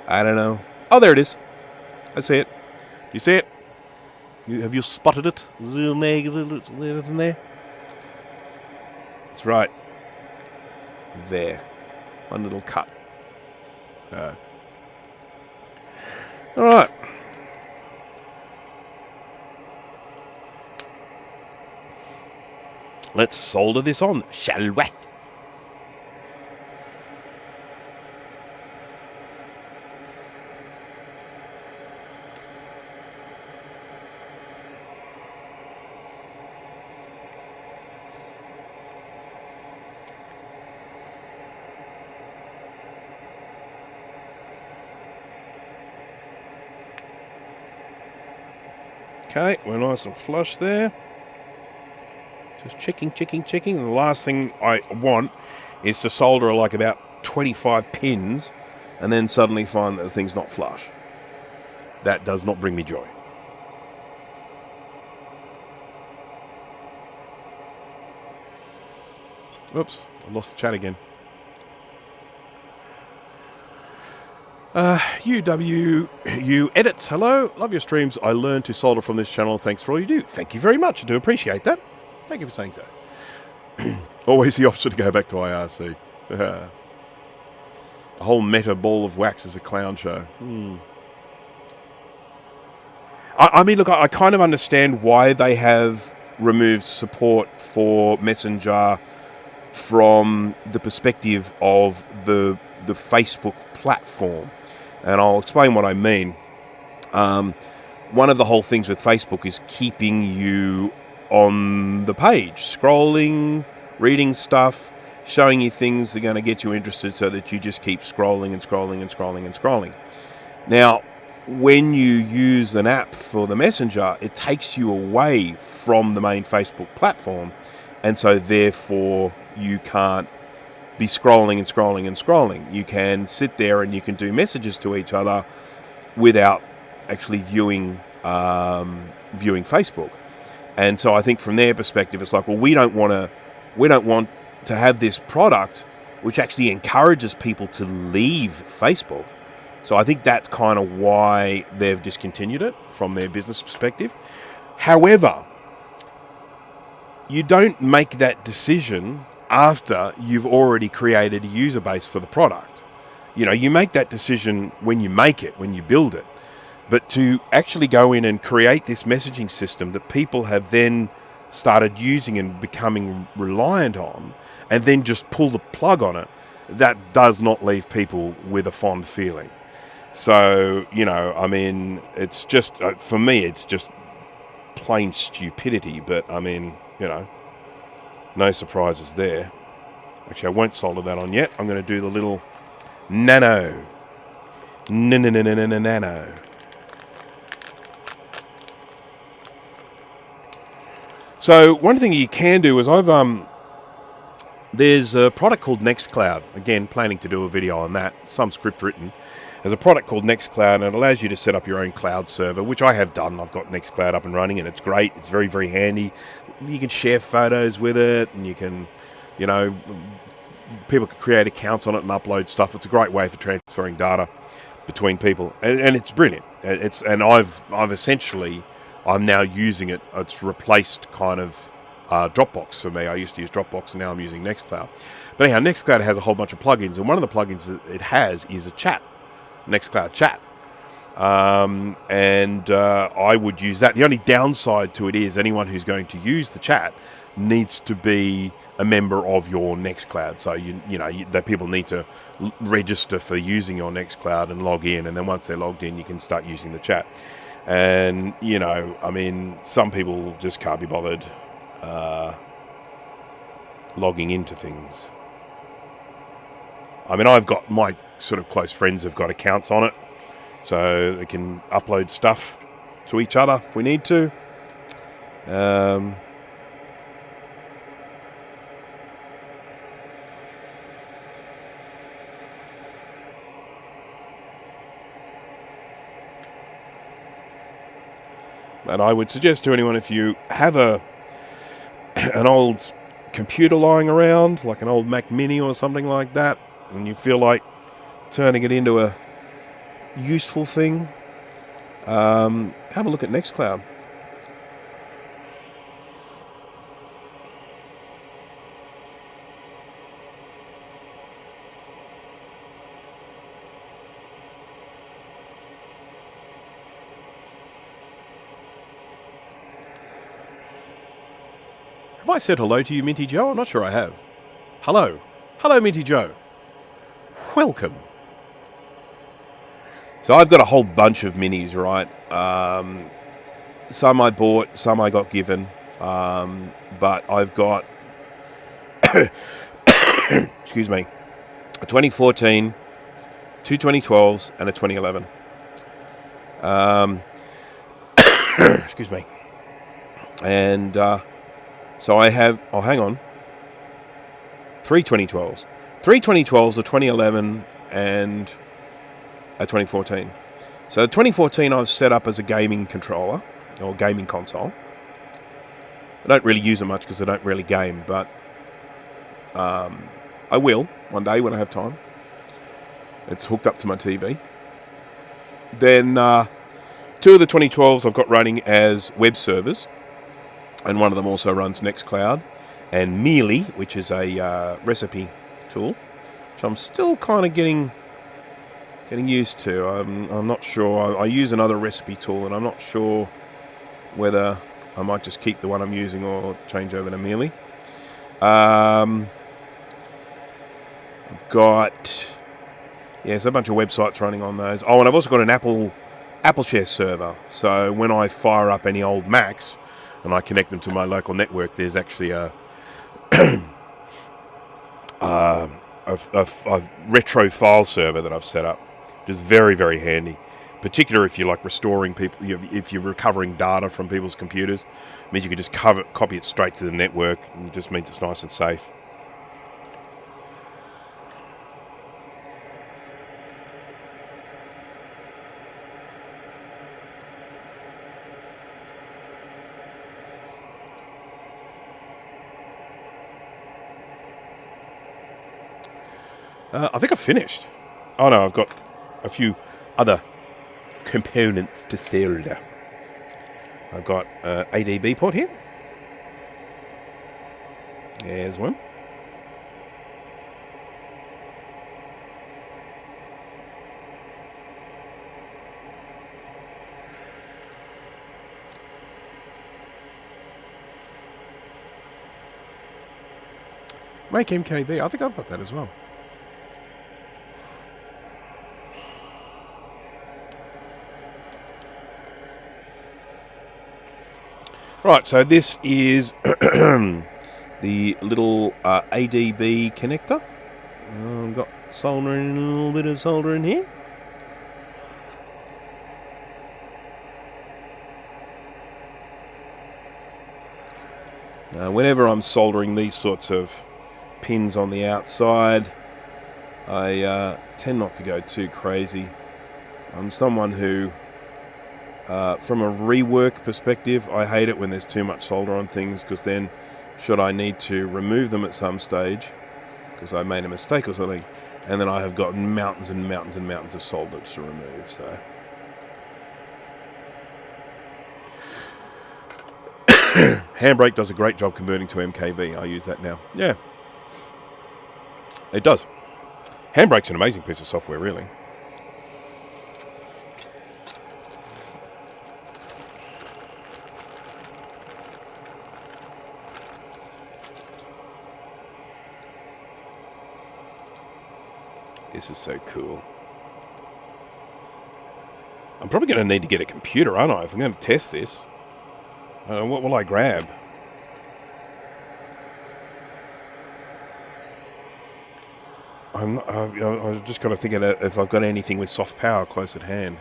I don't know. Oh, there it is. I see it. You see it? Have you spotted it? Little negative in there. That's right. There. One little cut. All right. Let's solder this on, shall we? Okay, we're nice and flush there. Just checking. And the last thing I want is to solder like about 25 pins and then suddenly find that the thing's not flush. That does not bring me joy. Oops, I lost the chat again. UW Edits, hello. Love your streams. I learned to solder from this channel. Thanks for all you do. Thank you very much. I do appreciate that. Thank you for saying so. Always the option to go back to IRC. A whole meta ball of wax is a clown show. I mean, look, I kind of understand why they have removed support for Messenger from the perspective of the Facebook platform. And I'll explain what I mean. One of the whole things with Facebook is keeping you on the page, scrolling, reading stuff, showing you things that are going to get you interested so that you just keep scrolling and scrolling and scrolling and scrolling. Now, when you use an app for the Messenger, it takes you away from the main Facebook platform, and so therefore you can't be scrolling and scrolling and scrolling. You can sit there and you can do messages to each other without actually viewing Facebook. And so I think from their perspective, it's like, well, we don't want to have this product which actually encourages people to leave Facebook. So I think that's kind of why they've discontinued it from their business perspective. However, you don't make that decision after you've already created a user base for the product. You know, you make that decision when you make it, when you build it. But to actually go in and create this messaging system that people have then started using and becoming reliant on, and then just pull the plug on it, that does not leave people with a fond feeling. So, you know, I mean, it's just, for me, it's just plain stupidity. But, I mean, you know, no surprises there. Actually, I won't solder that on yet. I'm going to do the little nano. Nano. So one thing you can do is there's a product called Nextcloud. Again, planning to do a video on that. Some script written. There's a product called Nextcloud, and it allows you to set up your own cloud server, which I have done. I've got Nextcloud up and running, and it's great. It's very, very handy. You can share photos with it, and you can, you know, people can create accounts on it and upload stuff. It's a great way for transferring data between people, and it's brilliant. I'm now using it. It's replaced kind of Dropbox for me. I used to use Dropbox, and now I'm using Nextcloud. But anyhow, Nextcloud has a whole bunch of plugins, and one of the plugins that it has is a chat, Nextcloud chat. I would use that. The only downside to it is anyone who's going to use the chat needs to be a member of your Nextcloud. So that people need to register for using your Nextcloud and log in, and then once they're logged in, you can start using the chat. And I mean, some people just can't be bothered logging into things. I mean, I've got my sort of close friends have got accounts on it, so they can upload stuff to each other if we need to. And I would suggest to anyone, if you have an old computer lying around, like an old Mac Mini or something like that, and you feel like turning it into a useful thing. Have a look at Nextcloud. Have I said hello to you, Minty Joe? I'm not sure I have. Hello. Hello, Minty Joe. Welcome. So I've got a whole bunch of minis, right? Some I bought, some I got given. But I've got, excuse me, a 2014, two 2012s, and a 2011. Excuse me. And so I have, oh, hang on, three 2012s. Three 2012s, a 2011, and a 2014. So the 2014 I've set up as a gaming controller, or gaming console. I don't really use it much because I don't really game, but I will one day when I have time. It's hooked up to my TV. Then two of the 2012s I've got running as web servers, and one of them also runs Nextcloud, and Mealy, which is a recipe tool, which I'm still kind of getting used to. I'm not sure. I use another recipe tool, and I'm not sure whether I might just keep the one I'm using or change over to Mealy. I've got, there's a bunch of websites running on those. Oh, and I've also got an Apple Share server. So when I fire up any old Macs and I connect them to my local network, there's actually a retro file server that I've set up, which is very, very handy. Particularly if you're like restoring people, if you're recovering data from people's computers, it means you can just copy it straight to the network, and it just means it's nice and safe. I think I've finished. Oh no, I've got a few other components to solder. I've got ADB port here. There's one. Make MKV. I think I've got that as well. Right, so this is the little ADB connector. I've got soldering, a little bit of soldering here. Whenever I'm soldering these sorts of pins on the outside, I tend not to go too crazy. I'm someone who, from a rework perspective, I hate it when there's too much solder on things, because then should I need to remove them at some stage because I made a mistake or something, and then I have got mountains and mountains and mountains of solder to remove. So Handbrake does a great job converting to MKV. I use that now. Yeah, it does. Handbrake's an amazing piece of software, really. This is so cool. I'm probably going to need to get a computer, aren't I, if I'm going to test this? What will I grab? I was just kind of thinking if I've got anything with soft power close at hand.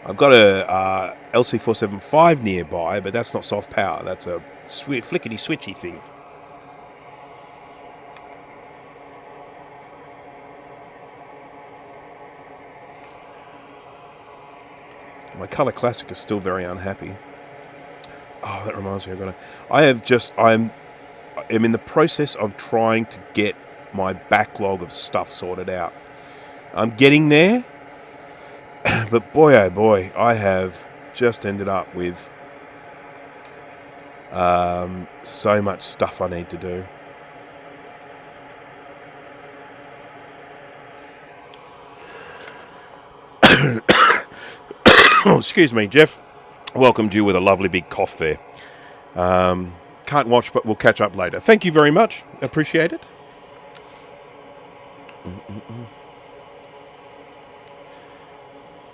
I've got a LC475 nearby, but that's not soft power. That's a flickety switchy thing. My Color Classic is still very unhappy. Oh, that reminds me, I'm in the process of trying to get my backlog of stuff sorted out. I'm getting there, But boy, oh boy, I have just ended up with so much stuff I need to do. Oh, excuse me, Jeff. Welcomed you with a lovely big cough there. Can't watch, but we'll catch up later. Thank you very much. Appreciate it.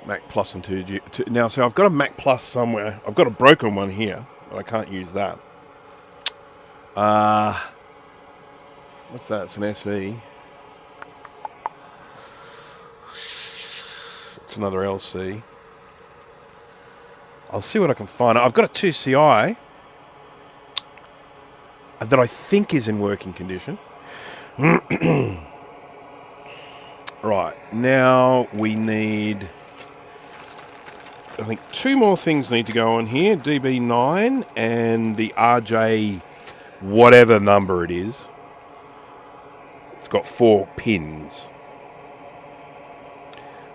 Mac Plus and 2G. Now, so I've got a Mac Plus somewhere. I've got a broken one here, but I can't use that. What's that? It's an SE. It's another LC. I'll see what I can find. I've got a 2CI that I think is in working condition. Right, now we need, I think 2 more things need to go on here. DB9 and the RJ whatever number it is. It's got 4 pins.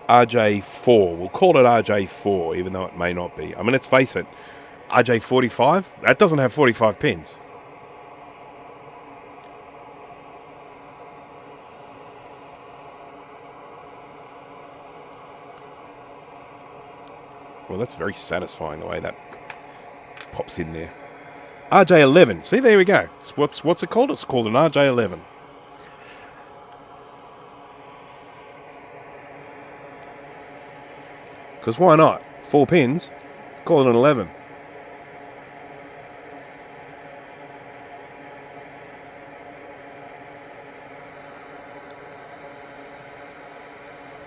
RJ4, we'll call it RJ4 even though it may not be. I mean, let's face it, RJ45, that doesn't have 45 pins. Well, that's very satisfying the way that pops in there. RJ11. See, there we go. What's it called? It's called an RJ11. Because why not? 4 pins. Call it an 11.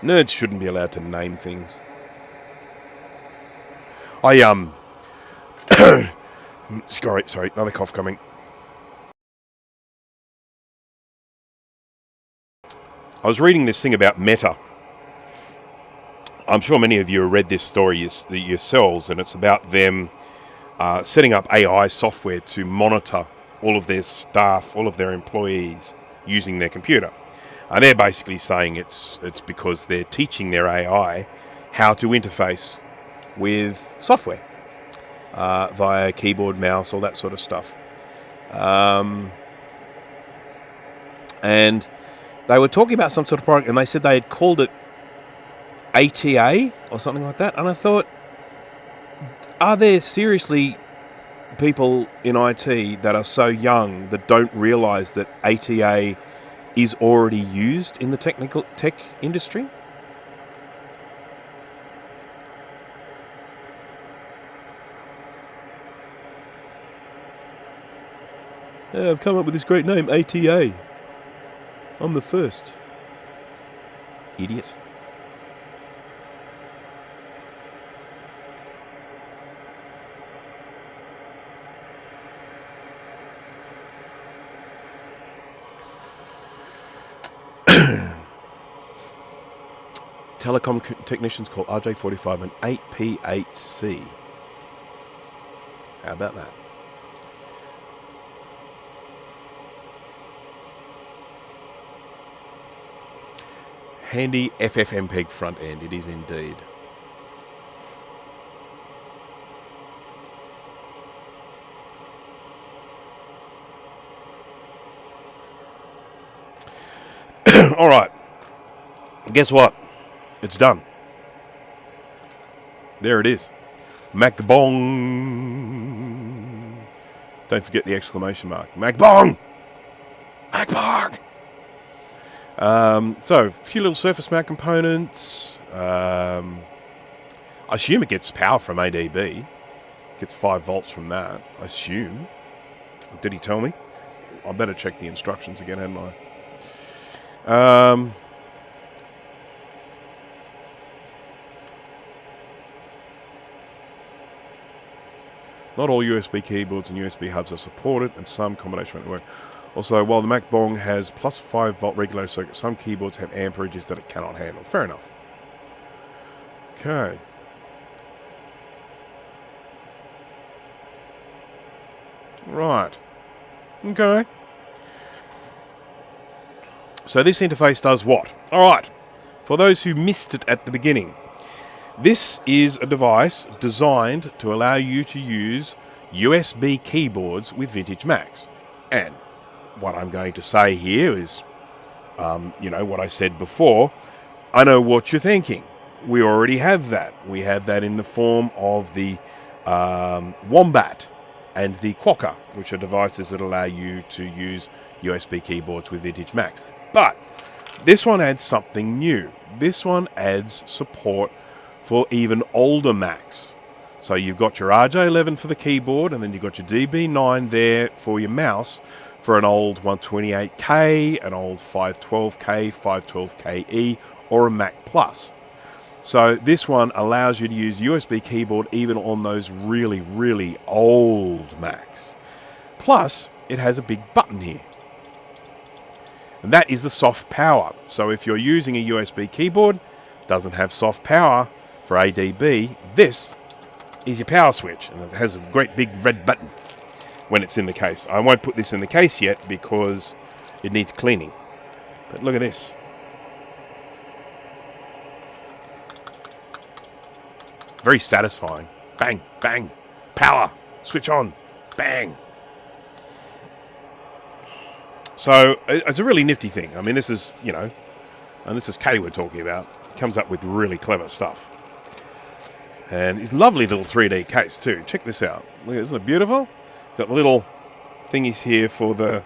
Nerds shouldn't be allowed to name things. Sorry, another cough coming. I was reading this thing about Meta. I'm sure many of you have read this story yourselves, and it's about them setting up AI software to monitor all of their staff, all of their employees using their computer. And they're basically saying it's because they're teaching their AI how to interface with software via keyboard, mouse, all that sort of stuff. And they were talking about some sort of product, and they said they had called it ATA or something like that. And I thought, are there seriously people in IT that are so young that don't realise that ATA is already used in the tech industry? Yeah, I've come up with this great name, ATA. I'm the first. Idiot. Telecom technicians call RJ45 an 8P8C. How about that? Handy FFmpeg front end, it is indeed. All right. Guess what? It's done. There it is. MacBong. Don't forget the exclamation mark. MacBong! MacBong! So, a few little surface mount components. I assume it gets power from ADB. Gets 5 volts from that, I assume. Did he tell me? I better check the instructions again, hadn't I? Not all USB keyboards and USB hubs are supported, and some combination won't work. Also, while the MacBong has plus 5 volt regulator circuit, some keyboards have amperages that it cannot handle. Fair enough. Okay. Right. Okay. So this interface does what? All right. For those who missed it at the beginning, This is a device designed to allow you to use USB keyboards with vintage Macs. And what I'm going to say here is, what I said before. I know what you're thinking. We already have that. We have that in the form of the Wombat and the Quokka, which are devices that allow you to use USB keyboards with vintage Macs. But this one adds something new. This one adds support for even older Macs. So you've got your RJ11 for the keyboard, and then you've got your DB9 there for your mouse for an old 128K, an old 512K, 512KE, or a Mac Plus. So this one allows you to use USB keyboard even on those really, really old Macs. Plus, it has a big button here. And that is the soft power. So if you're using a USB keyboard, doesn't have soft power for ADB, this is your power switch. And it has a great big red button when it's in the case. I won't put this in the case yet because it needs cleaning. But look at this. Very satisfying. Bang, bang, power, switch on, bang. So it's a really nifty thing. I mean, this is, and this is Kay we're talking about. It comes up with really clever stuff. And it's a lovely little 3D case too. Check this out. Look, isn't it beautiful? Got the little thingies here for the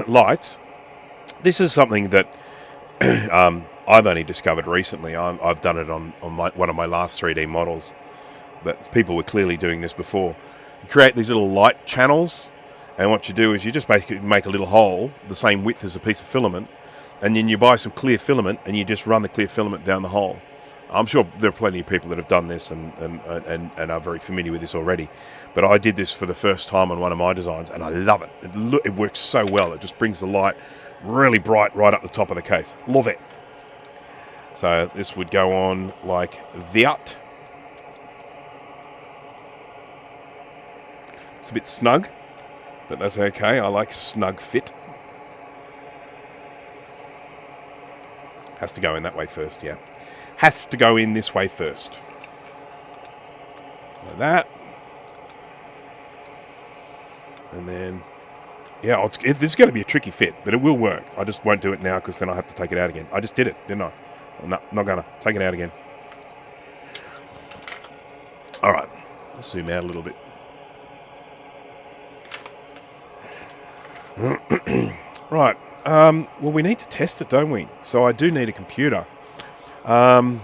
lights. This is something that I've only discovered recently. I've done it on one of my last 3D models, but people were clearly doing this before. You create these little light channels, and what you do is you just basically make a little hole the same width as a piece of filament, and then you buy some clear filament and you just run the clear filament down the hole. I'm sure there are plenty of people that have done this and are very familiar with this already, but I did this for the first time on one of my designs, and I love it. It works so well. It just brings the light really bright right up the top of the case. Love it. So this would go on like that. It's a bit snug, but that's okay. I like snug fit. Has to go in that way first, yeah. Has to go in this way first. Like that. And then, yeah, this is going to be a tricky fit, but it will work. I just won't do it now because then I'll have to take it out again. I just did it, didn't I? No, not gonna. Take it out again. Alright, let's zoom out a little bit. Right, well, we need to test it, don't we? So I do need a computer. I've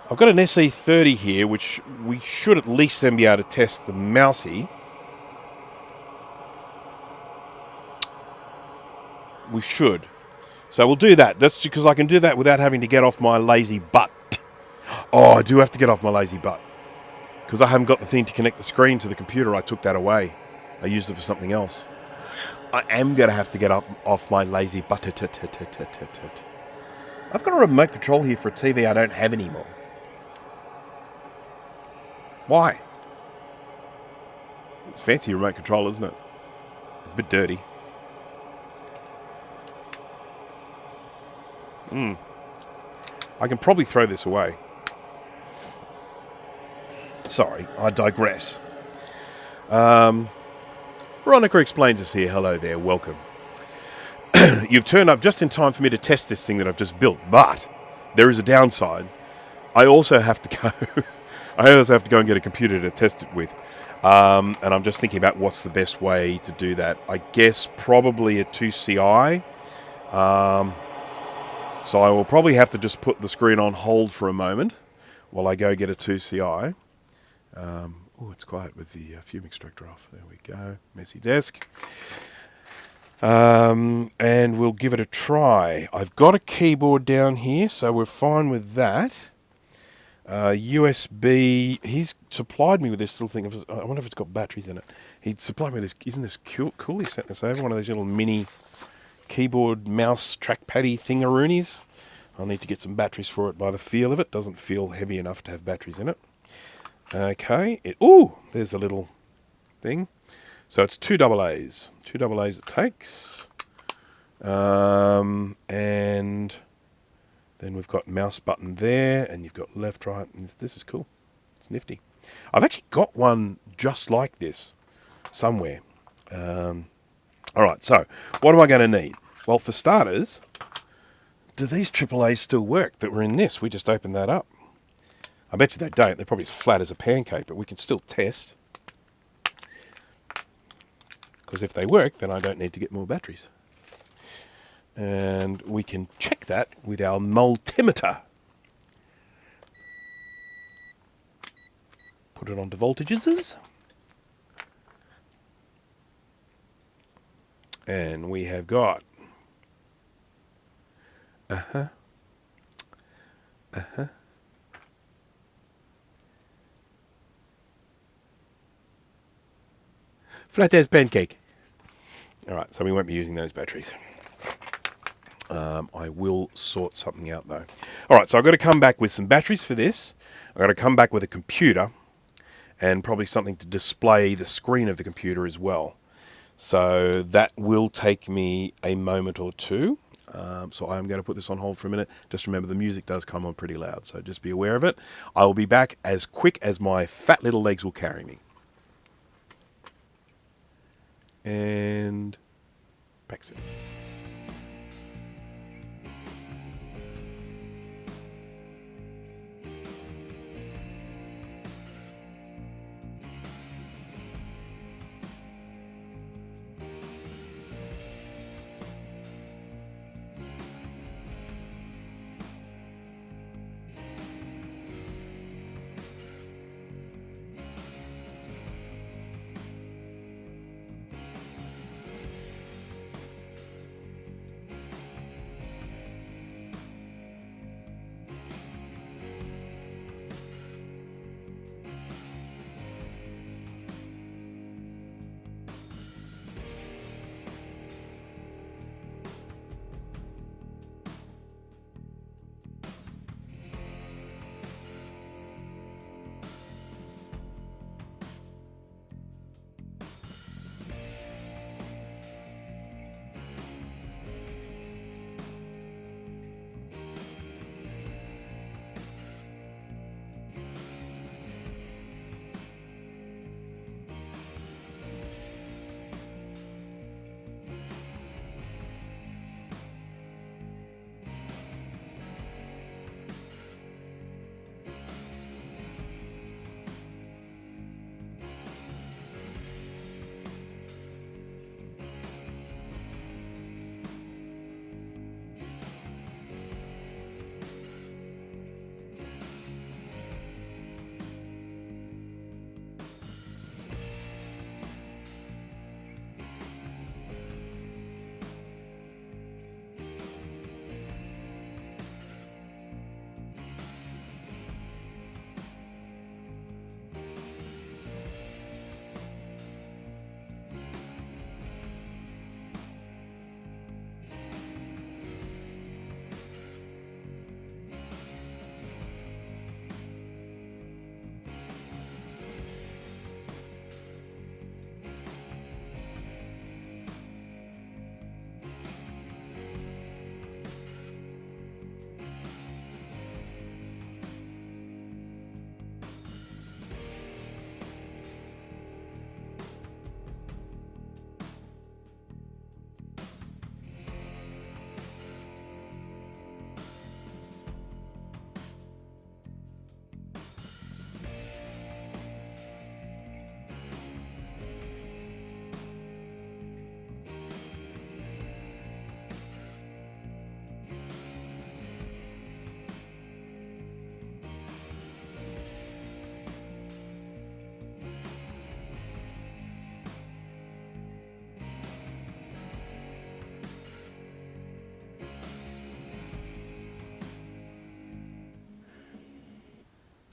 got an SE30 here, which we should at least then be able to test the mousey. We should. So we'll do that. That's because I can do that without having to get off my lazy butt. Oh, I do have to get off my lazy butt. Because I haven't got the thing to connect the screen to the computer. I took that away. I used it for something else. I am going to have to get off my lazy butt. I've got a remote control here for a TV I don't have anymore. Why? It's fancy remote control, isn't it? It's a bit dirty. I can probably throw this away. Sorry, I digress. Veronica explains us here. Hello there, welcome. You've turned up just in time for me to test this thing that I've just built, but there is a downside. I also have to go. I also have to go and get a computer to test it with, and I'm just thinking about what's the best way to do that. I guess probably a 2CI. So I will probably have to just put the screen on hold for a moment while I go get a 2CI. Oh, it's quiet with the Fume extractor off. There we go. Messy desk. And we'll give it a try. I've got a keyboard down here, so we're fine with that. USB. He's supplied me with this little thing. I wonder if it's got batteries in it. He supplied me with this. Isn't this cool? He sent this over. One of those little mini keyboard, mouse, trackpaddy thingaroonies. I'll need to get some batteries for it by the feel of it. Doesn't feel heavy enough to have batteries in it. Okay. There's a little thing. So it's 2 AA's. 2 AA's it takes. And Then we've got mouse button there, and you've got left, right, and this is cool. It's nifty. I've actually got one just like this somewhere. All right, so what am I going to need? Well, for starters, do these AAAs still work that were in this? We just opened that up. I bet you they don't. They're probably as flat as a pancake, but we can still test. Because if they work, then I don't need to get more batteries. And we can check that with our multimeter. Put it onto voltages. And we have got... Flat as pancake. Alright, so we won't be using those batteries. I will sort something out though. Alright, so I've got to come back with some batteries for this. I've got to come back with a computer. And probably something to display the screen of the computer as well. So that will take me a moment or two. So I'm going to put this on hold for a minute. Just remember the music does come on pretty loud, so just be aware of it. I will be back as quick as my fat little legs will carry me. And back soon.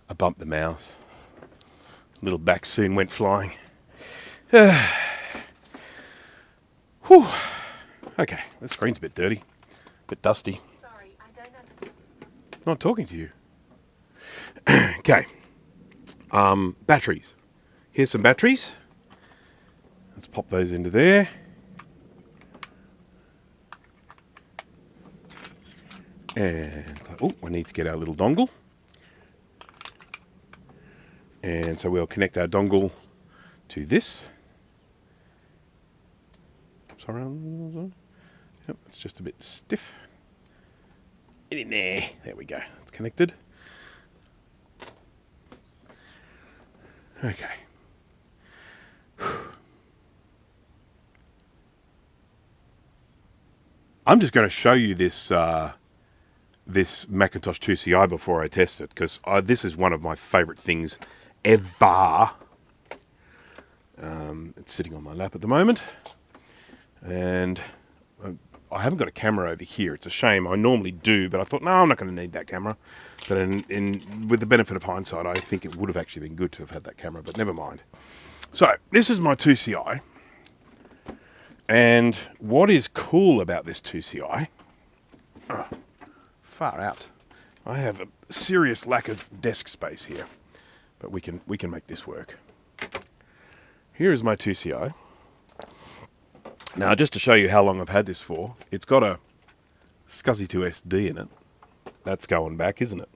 I bumped the mouse. Little back soon went flying. Whew. Okay, the screen's a bit dirty. A bit dusty. Sorry, I don't know. I'm not talking to you. Okay. Batteries. Here's some batteries. Let's pop those into there. And, oh, we need to get our little dongle. And so we'll connect our dongle to this. Sorry, yep, it's just a bit stiff. Get in there. There we go. It's connected. Okay. I'm just going to show you this this Macintosh 2CI before I test it, because this is one of my favourite things ever. It's sitting on my lap at the moment, and I haven't got a camera over here. It's a shame. I normally do, but I thought, no, I'm not going to need that camera. But with the benefit of hindsight, I think it would have actually been good to have had that camera, but never mind. So this is my 2CI, and what is cool about this 2CI, far out, I have a serious lack of desk space here, but we can make this work. Here is my 2CI. Now, just to show you how long I've had this for, it's got a SCSI2 SD in it. That's going back, isn't it?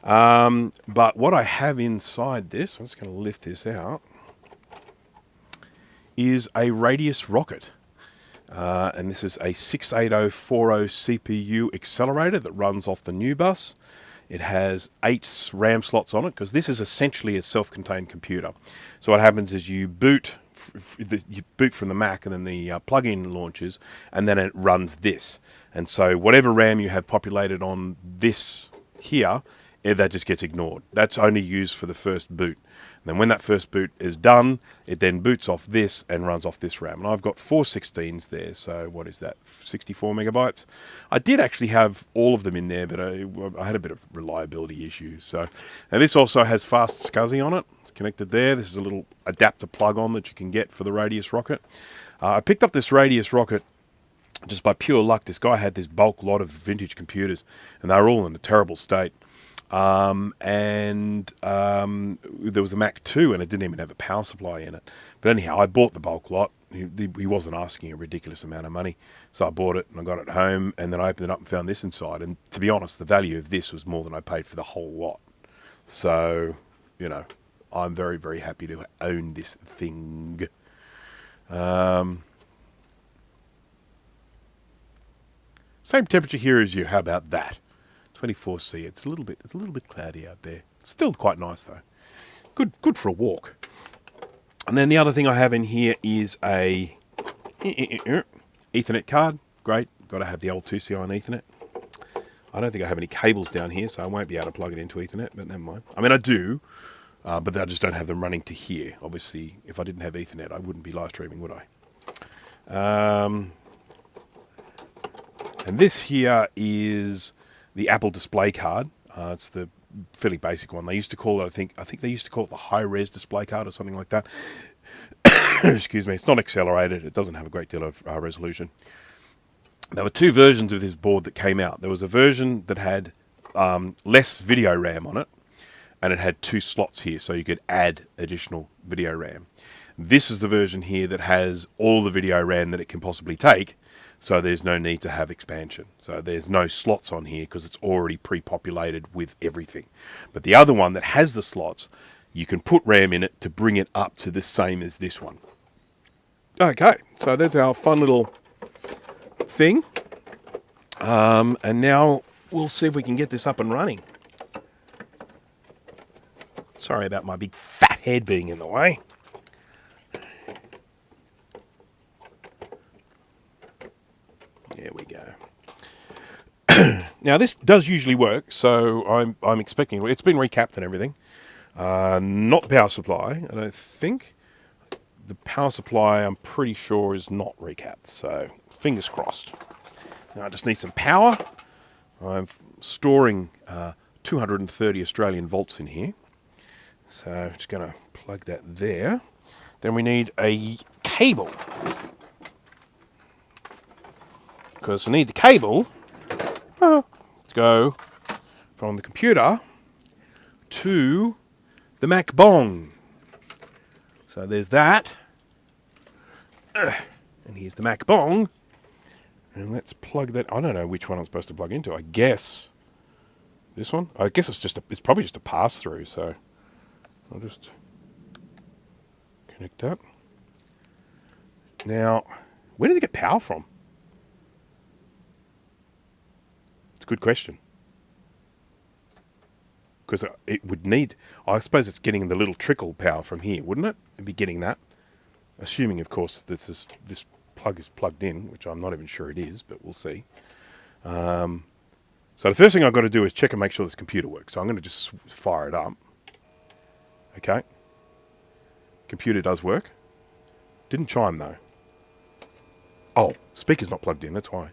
But what I have inside this, I'm just going to lift this out, is a Radius rocket. And this is a 68040 CPU accelerator that runs off the new bus. It has 8 RAM slots on it, because this is essentially a self-contained computer. So what happens is you boot from the Mac, and then the plug-in launches, and then it runs this. And so whatever RAM you have populated on this here, that just gets ignored. That's only used for the first boot. And then when that first boot is done, it then boots off this and runs off this RAM. And I've got 4 16s there, so what is that, 64 megabytes? I did actually have all of them in there, but I had a bit of reliability issues. So, and this also has fast SCSI on it. It's connected there. This is a little adapter plug-on that you can get for the Radius rocket. I picked up this Radius rocket just by pure luck. This guy had this bulk lot of vintage computers, and they were all in a terrible state. There was a Mac 2, and it didn't even have a power supply in it. But anyhow, I bought the bulk lot. He wasn't asking a ridiculous amount of money. So I bought it, and I got it home, and then I opened it up and found this inside. And to be honest, the value of this was more than I paid for the whole lot. So, you know, I'm very, very happy to own this thing. Same temperature here as you. How about that? 24C. It's a little bit cloudy out there. It's still quite nice though. Good for a walk. And then the other thing I have in here is a Ethernet card. Great. Got to have the old 2CI on Ethernet. I don't think I have any cables down here, so I won't be able to plug it into Ethernet, but never mind. I mean, I do, but I just don't have them running to here. Obviously, if I didn't have Ethernet, I wouldn't be live streaming, would I? And this here is the Apple display card. It's the fairly basic one. They used to call it, I think they used to call it the high-res display card or something like that. Excuse me. It's not accelerated. It doesn't have a great deal of resolution. There were 2 versions of this board that came out. There was a version that had less video RAM on it, and it had 2 slots here, so you could add additional video RAM. This is the version here that has all the video RAM that it can possibly take, so there's no need to have expansion. So there's no slots on here because it's already pre-populated with everything. But the other one that has the slots, you can put RAM in it to bring it up to the same as this one. Okay, so that's our fun little thing. And now we'll see if we can get this up and running. Sorry about my big fat head being in the way. There we go. Now this does usually work, so I'm expecting it's been recapped and everything. Not the power supply, I don't think. The power supply, I'm pretty sure, is not recapped, so fingers crossed. Now I just need some power. I'm storing 230 Australian volts in here, so I'm just going to plug that there. Then we need a cable, because I need the cable to go from the computer to the MacBong. So there's that, and here's the MacBong. And let's plug that. I don't know which one I'm supposed to plug into. I guess this one. I guess it's probably just a pass through. So I'll just connect that. Now, where does it get power from? It's a good question. Because it would need, I suppose it's getting the little trickle power from here, wouldn't it? It'd be getting that. Assuming, of course, this plug is plugged in, which I'm not even sure it is, but we'll see. So the first thing I've got to do is check and make sure this computer works. So I'm going to just fire it up. Okay. Computer does work. Didn't chime, though. Oh, speaker's not plugged in, that's why.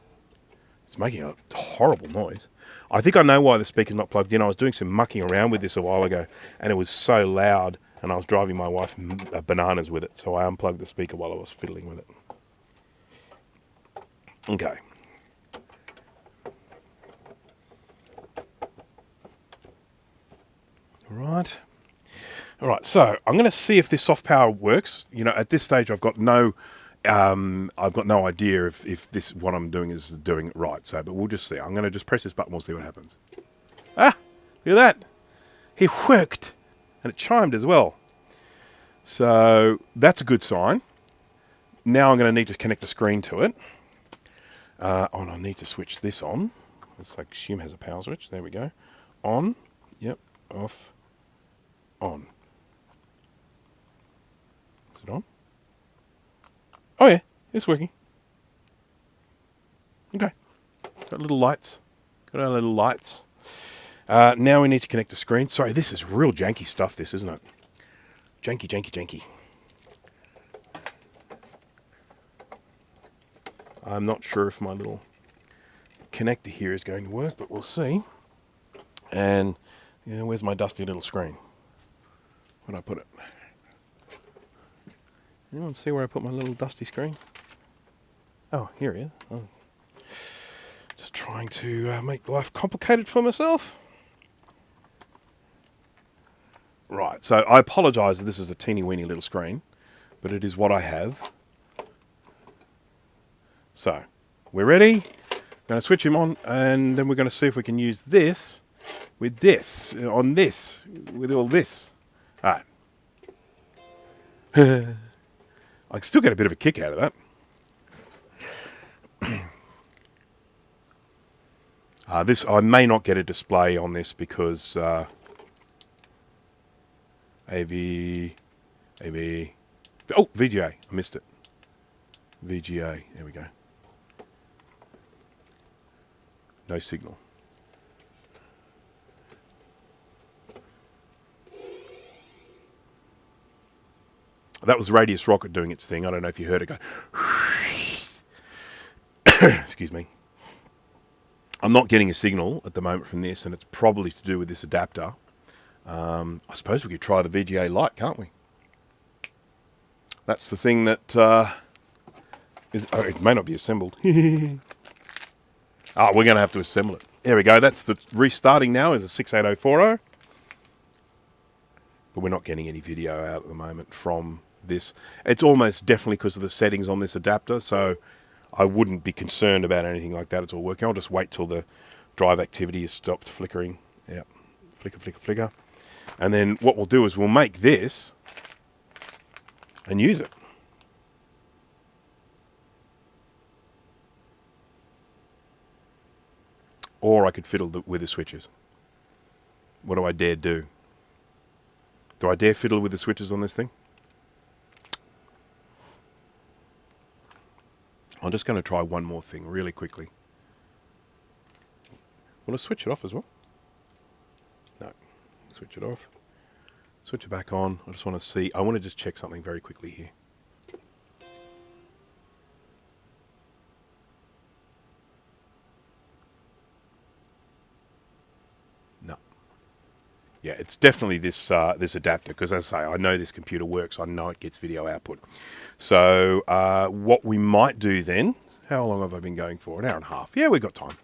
It's making a horrible noise. I think I know why the speaker's not plugged in. I was doing some mucking around with this a while ago, and it was so loud, and I was driving my wife bananas with it, so I unplugged the speaker while I was fiddling with it. Okay. All right, so I'm going to see if this soft power works. You know, at this stage, I've got no idea if this what I'm doing is doing it right. So, but we'll just see. I'm going to just press this button. We'll see what happens. Ah, look at that. It worked, and it chimed as well. So that's a good sign. Now I'm going to need to connect a screen to it. And I need to switch this on. It's like Fume has a power switch. There we go. On. Yep. Off. On. Is it on? Oh yeah, it's working. Okay. Got little lights. Got our little lights. Now we need to connect the screen. Sorry, this is real janky stuff, this, isn't it? Janky, janky, janky. I'm not sure if my little connector here is going to work, but we'll see. And yeah, where's my dusty little screen? Where'd I put it? Anyone see where I put my little dusty screen? Oh, here it is. Oh. Just trying to make life complicated for myself. Right, so I apologise if this is a teeny weeny little screen, but it is what I have. So, we're ready. I'm going to switch him on, and then we're going to see if we can use this with this, on this, with all this. All right. I can still get a bit of a kick out of that. This I may not get a display on this because AV, oh, VGA, I missed it. VGA, there we go. No signal. That was Radius Rocket doing its thing. I don't know if you heard it go. Excuse me. I'm not getting a signal at the moment from this, and it's probably to do with this adapter. I suppose we could try the VGA Lite, can't we? That's the thing that is... Oh, it may not be assembled. We're going to have to assemble it. There we go. That's the restarting now is a 68040. But we're not getting any video out at the moment from this. It's almost definitely because of the settings on this adapter, so I wouldn't be concerned about anything like that. It's all working. I'll just wait till the drive activity is stopped flickering. Yeah, flicker, flicker, flicker. And then what we'll do is we'll make this and use it. Or I could fiddle with the switches. What do I dare do? Do I dare fiddle with the switches on this thing? I'm just going to try one more thing really quickly. Will I switch it off as well? No. Switch it off. Switch it back on. I just want to see. I want to just check something very quickly here. No. Yeah, it's definitely this this adapter, because as I say, I know this computer works. I know it gets video output. So what we might do then, how long have I been going for? An hour and a half. Yeah, we've got time.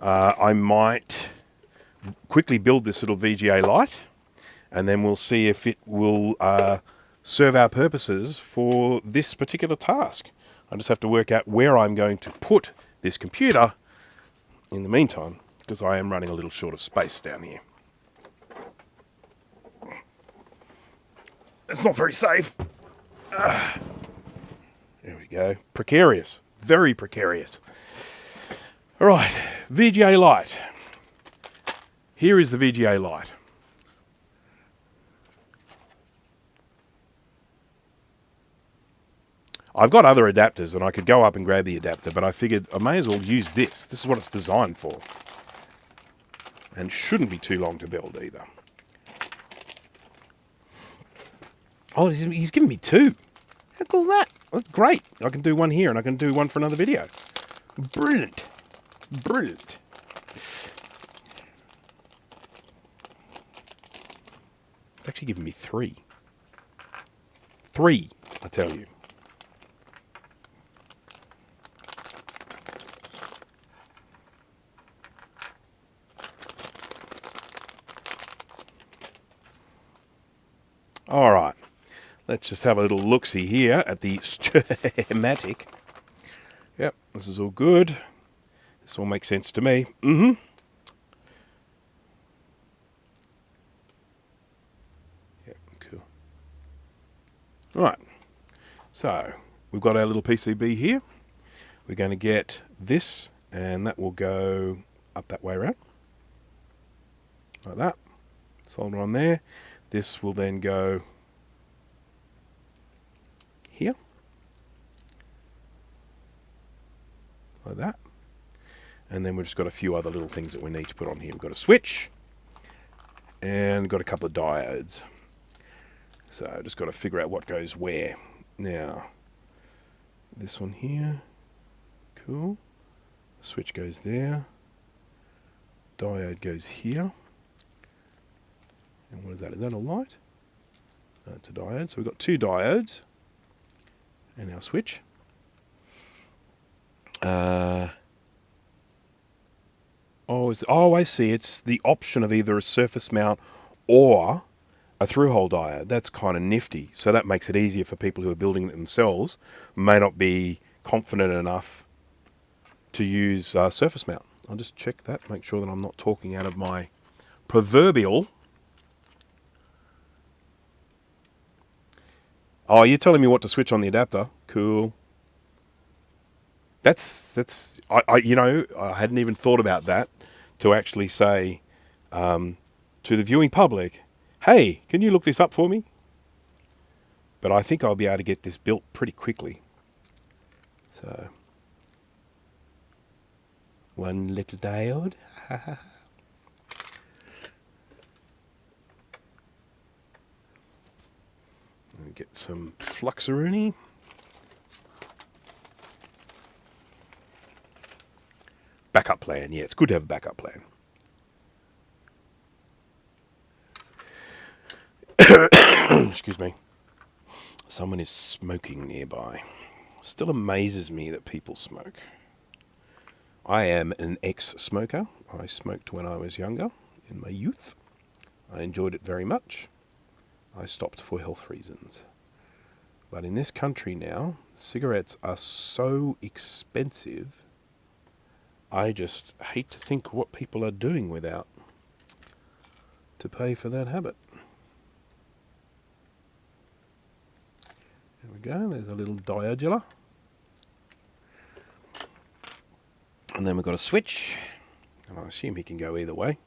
I might quickly build this little VGA Lite, and then we'll see if it will serve our purposes for this particular task. I just have to work out where I'm going to put this computer in the meantime, because I am running a little short of space down here. It's not very safe. There we go. Precarious. Very precarious. All right, VGA light. Here is the VGA light. I've got other adapters and I could go up and grab the adapter, but I figured I may as well use this. This is what it's designed for. And shouldn't be too long to build either. Oh, he's giving me two. How cool is that? That's great. I can do one here and I can do one for another video. Brilliant. Brilliant. It's actually giving me three. Three, I tell you. All right, let's just have a little look-see here at the schematic. Yep, this is all good. This all makes sense to me. Yep, cool. All right, so we've got our little PCB here. We're going to get this, and that will go up that way around, like that. Solder on there. This will then go here, like that. And then we've just got a few other little things that we need to put on here. We've got a switch and got a couple of diodes. So just got to figure out what goes where. Now, this one here, cool. Switch goes there. Diode goes here. And what is that? Is that a light? No, it's a diode. So we've got two diodes and our switch. Oh, I see. It's the option of either a surface mount or a through-hole diode. That's kind of nifty. So that makes it easier for people who are building it themselves, may not be confident enough to use surface mount. I'll just check that, make sure that I'm not talking out of my proverbial. Oh, you're telling me what to switch on the adapter. Cool. I hadn't even thought about that, to actually say to the viewing public, hey, can you look this up for me? But I think I'll be able to get this built pretty quickly. So, one little diode. Get some fluxaroonie. Backup plan. Yeah, it's good to have a backup plan. Excuse me. Someone is smoking nearby. Still amazes me that people smoke. I am an ex-smoker. I smoked when I was younger, in my youth. I enjoyed it very much. I stopped for health reasons. But in this country now, cigarettes are so expensive, I just hate to think what people are doing without to pay for that habit. There we go, there's a little diodular. And then we've got a switch, and I assume he can go either way.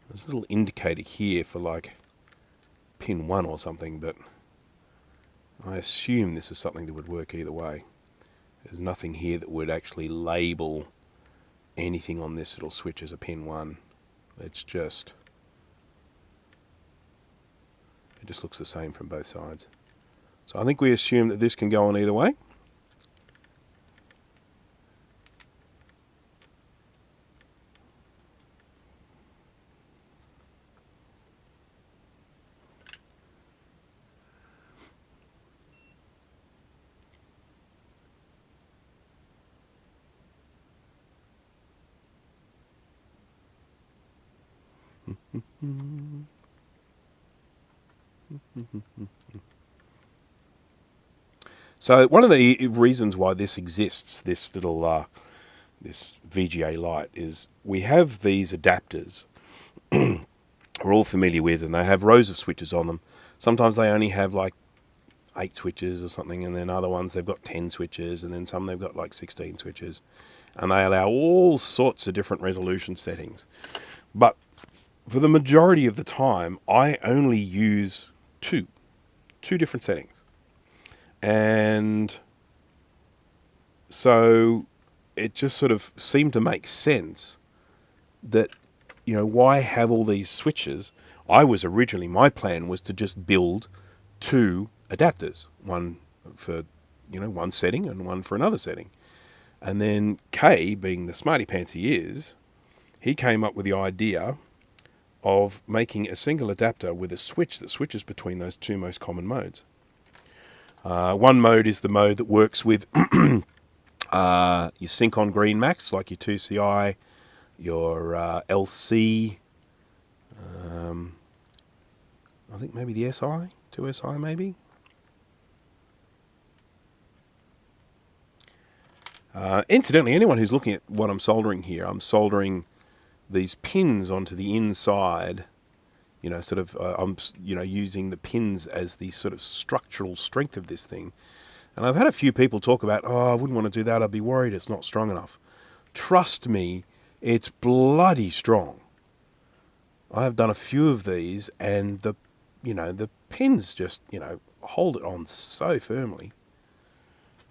There's a little indicator here for like pin 1 or something, but I assume this is something that would work either way. There's nothing here that would actually label anything on this little switch as a pin 1. It just looks the same from both sides. So I think we assume that this can go on either way. So one of the reasons why this exists, this little this VGA light, is we have these adapters we're all familiar with, and they have rows of switches on them. Sometimes they only have like 8 switches or something, and then other ones they've got 10 switches, and then some they've got like 16 switches, and they allow all sorts of different resolution settings. But for the majority of the time, I only use two different settings. And so it just sort of seemed to make sense that, you know, why have all these switches? My plan was to just build 2 adapters, one for, you know, one setting and one for another setting. And then Kay, being the smarty pants he is, he came up with the idea of making a single adapter with a switch that switches between those 2 most common modes. One mode is the mode that works with your sync on green Macs, like your 2CI, your LC, I think maybe the SI, 2SI maybe. Incidentally, anyone who's looking at what I'm soldering here, I'm soldering these pins onto the inside. You know, sort of, I'm, you know, using the pins as the sort of structural strength of this thing. And I've had a few people talk about, oh, I wouldn't want to do that. I'd be worried it's not strong enough. Trust me, it's bloody strong. I have done a few of these, and the, you know, the pins just, you know, hold it on so firmly.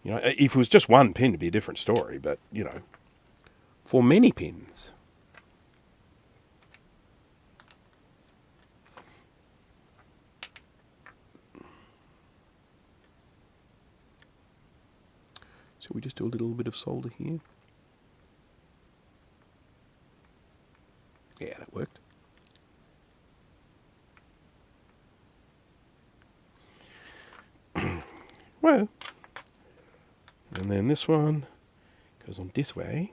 You know, if it was just one pin, it'd be a different story. But, you know, for many pins. So we just do a little bit of solder here. Yeah, that worked. Well, and then this one goes on this way,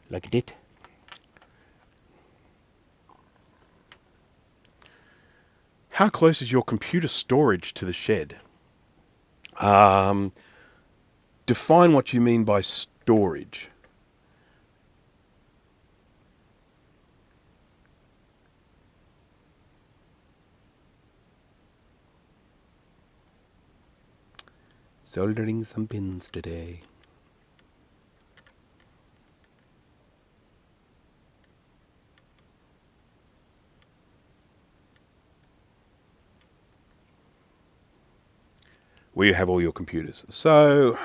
like that. How close is your computer storage to the shed? Define what you mean by storage. Soldering some pins today. Where you have all your computers. So,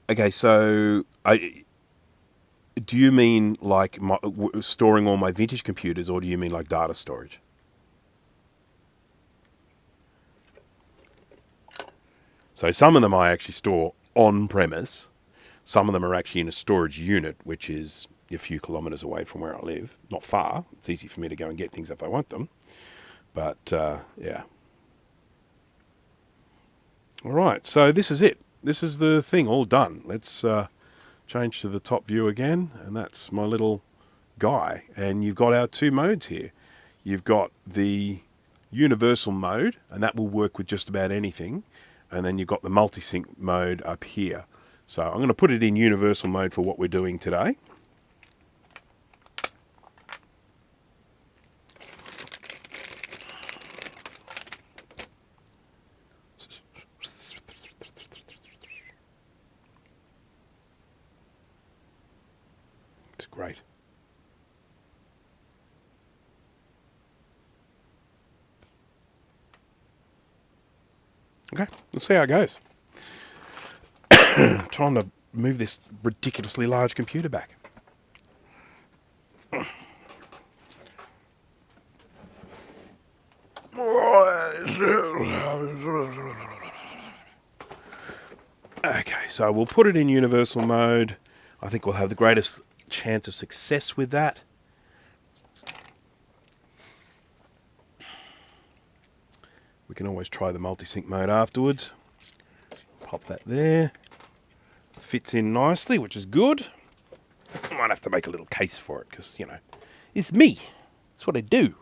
okay, so do you mean like storing all my vintage computers, or do you mean like data storage? So some of them I actually store on premise. Some of them are actually in a storage unit, which is a few kilometres away from where I live. Not far. It's easy for me to go and get things if I want them. But, yeah. All right, so this is it. This is the thing all done. Let's change to the top view again, and that's my little guy. And you've got our 2 modes here. You've got the universal mode, and that will work with just about anything. And then you've got the multi-sync mode up here. So I'm going to put it in universal mode for what we're doing today. It's great. Okay, let's see how it goes. Time to move this ridiculously large computer back. Okay, so we'll put it in universal mode. I think we'll have the greatest chance of success with that. We can always try the multi-sync mode afterwards. Pop that there. Fits in nicely, which is good. Come on might have to make a little case for it because, you know, it's me. It's what I do.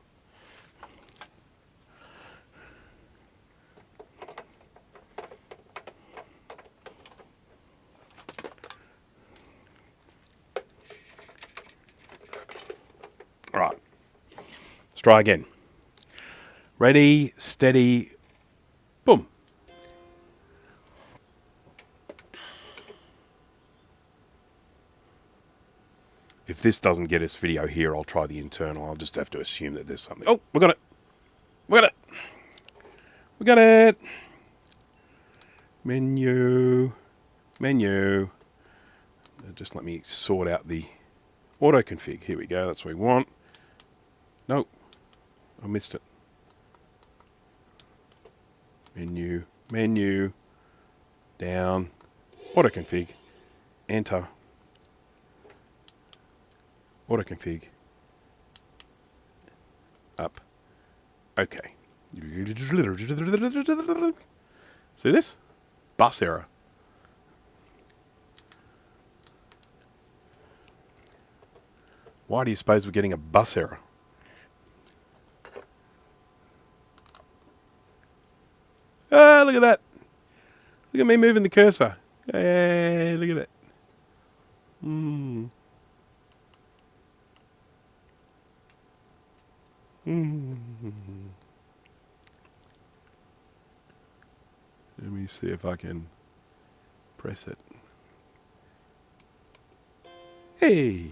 All right. Let's try again. Ready, steady, boom. If this doesn't get us video here, I'll try the internal. I'll just have to assume that there's something. Oh, we got it. We got it. We got it. Menu. Menu. Just let me sort out the auto config. Here we go. That's what we want. Nope. I missed it. Menu. Menu. Down. Auto config. Enter. Auto config. Up. Okay. See this? Bus error. Why do you suppose we're getting a bus error? Ah, look at that. Look at me moving the cursor. Hey, look at it. Let me see if I can press it. Hey.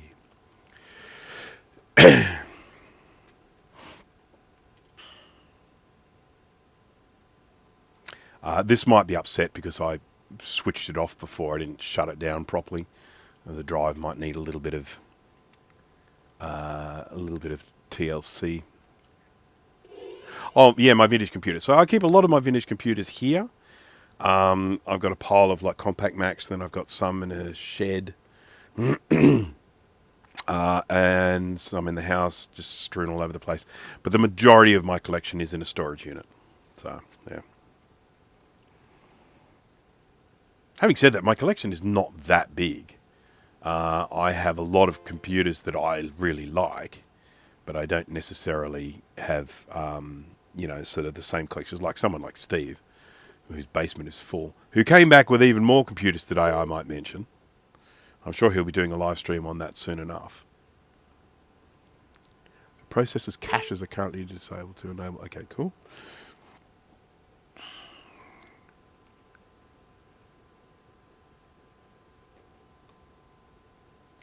This might be upset because I switched it off before. I didn't shut it down properly. The drive might need a little bit of TLC. Oh yeah, my vintage computer. So I keep a lot of my vintage computers here. I've got a pile of like compact Macs. Then I've got some in a shed, and some in the house, just strewn all over the place. But the majority of my collection is in a storage unit. So yeah. Having said that, my collection is not that big. I have a lot of computers that I really like, but I don't necessarily have, you know, sort of the same collections like someone like Steve, whose basement is full, who came back with even more computers today, I might mention. I'm sure he'll be doing a live stream on that soon enough. The processor's caches are currently disabled to enable. Okay, cool.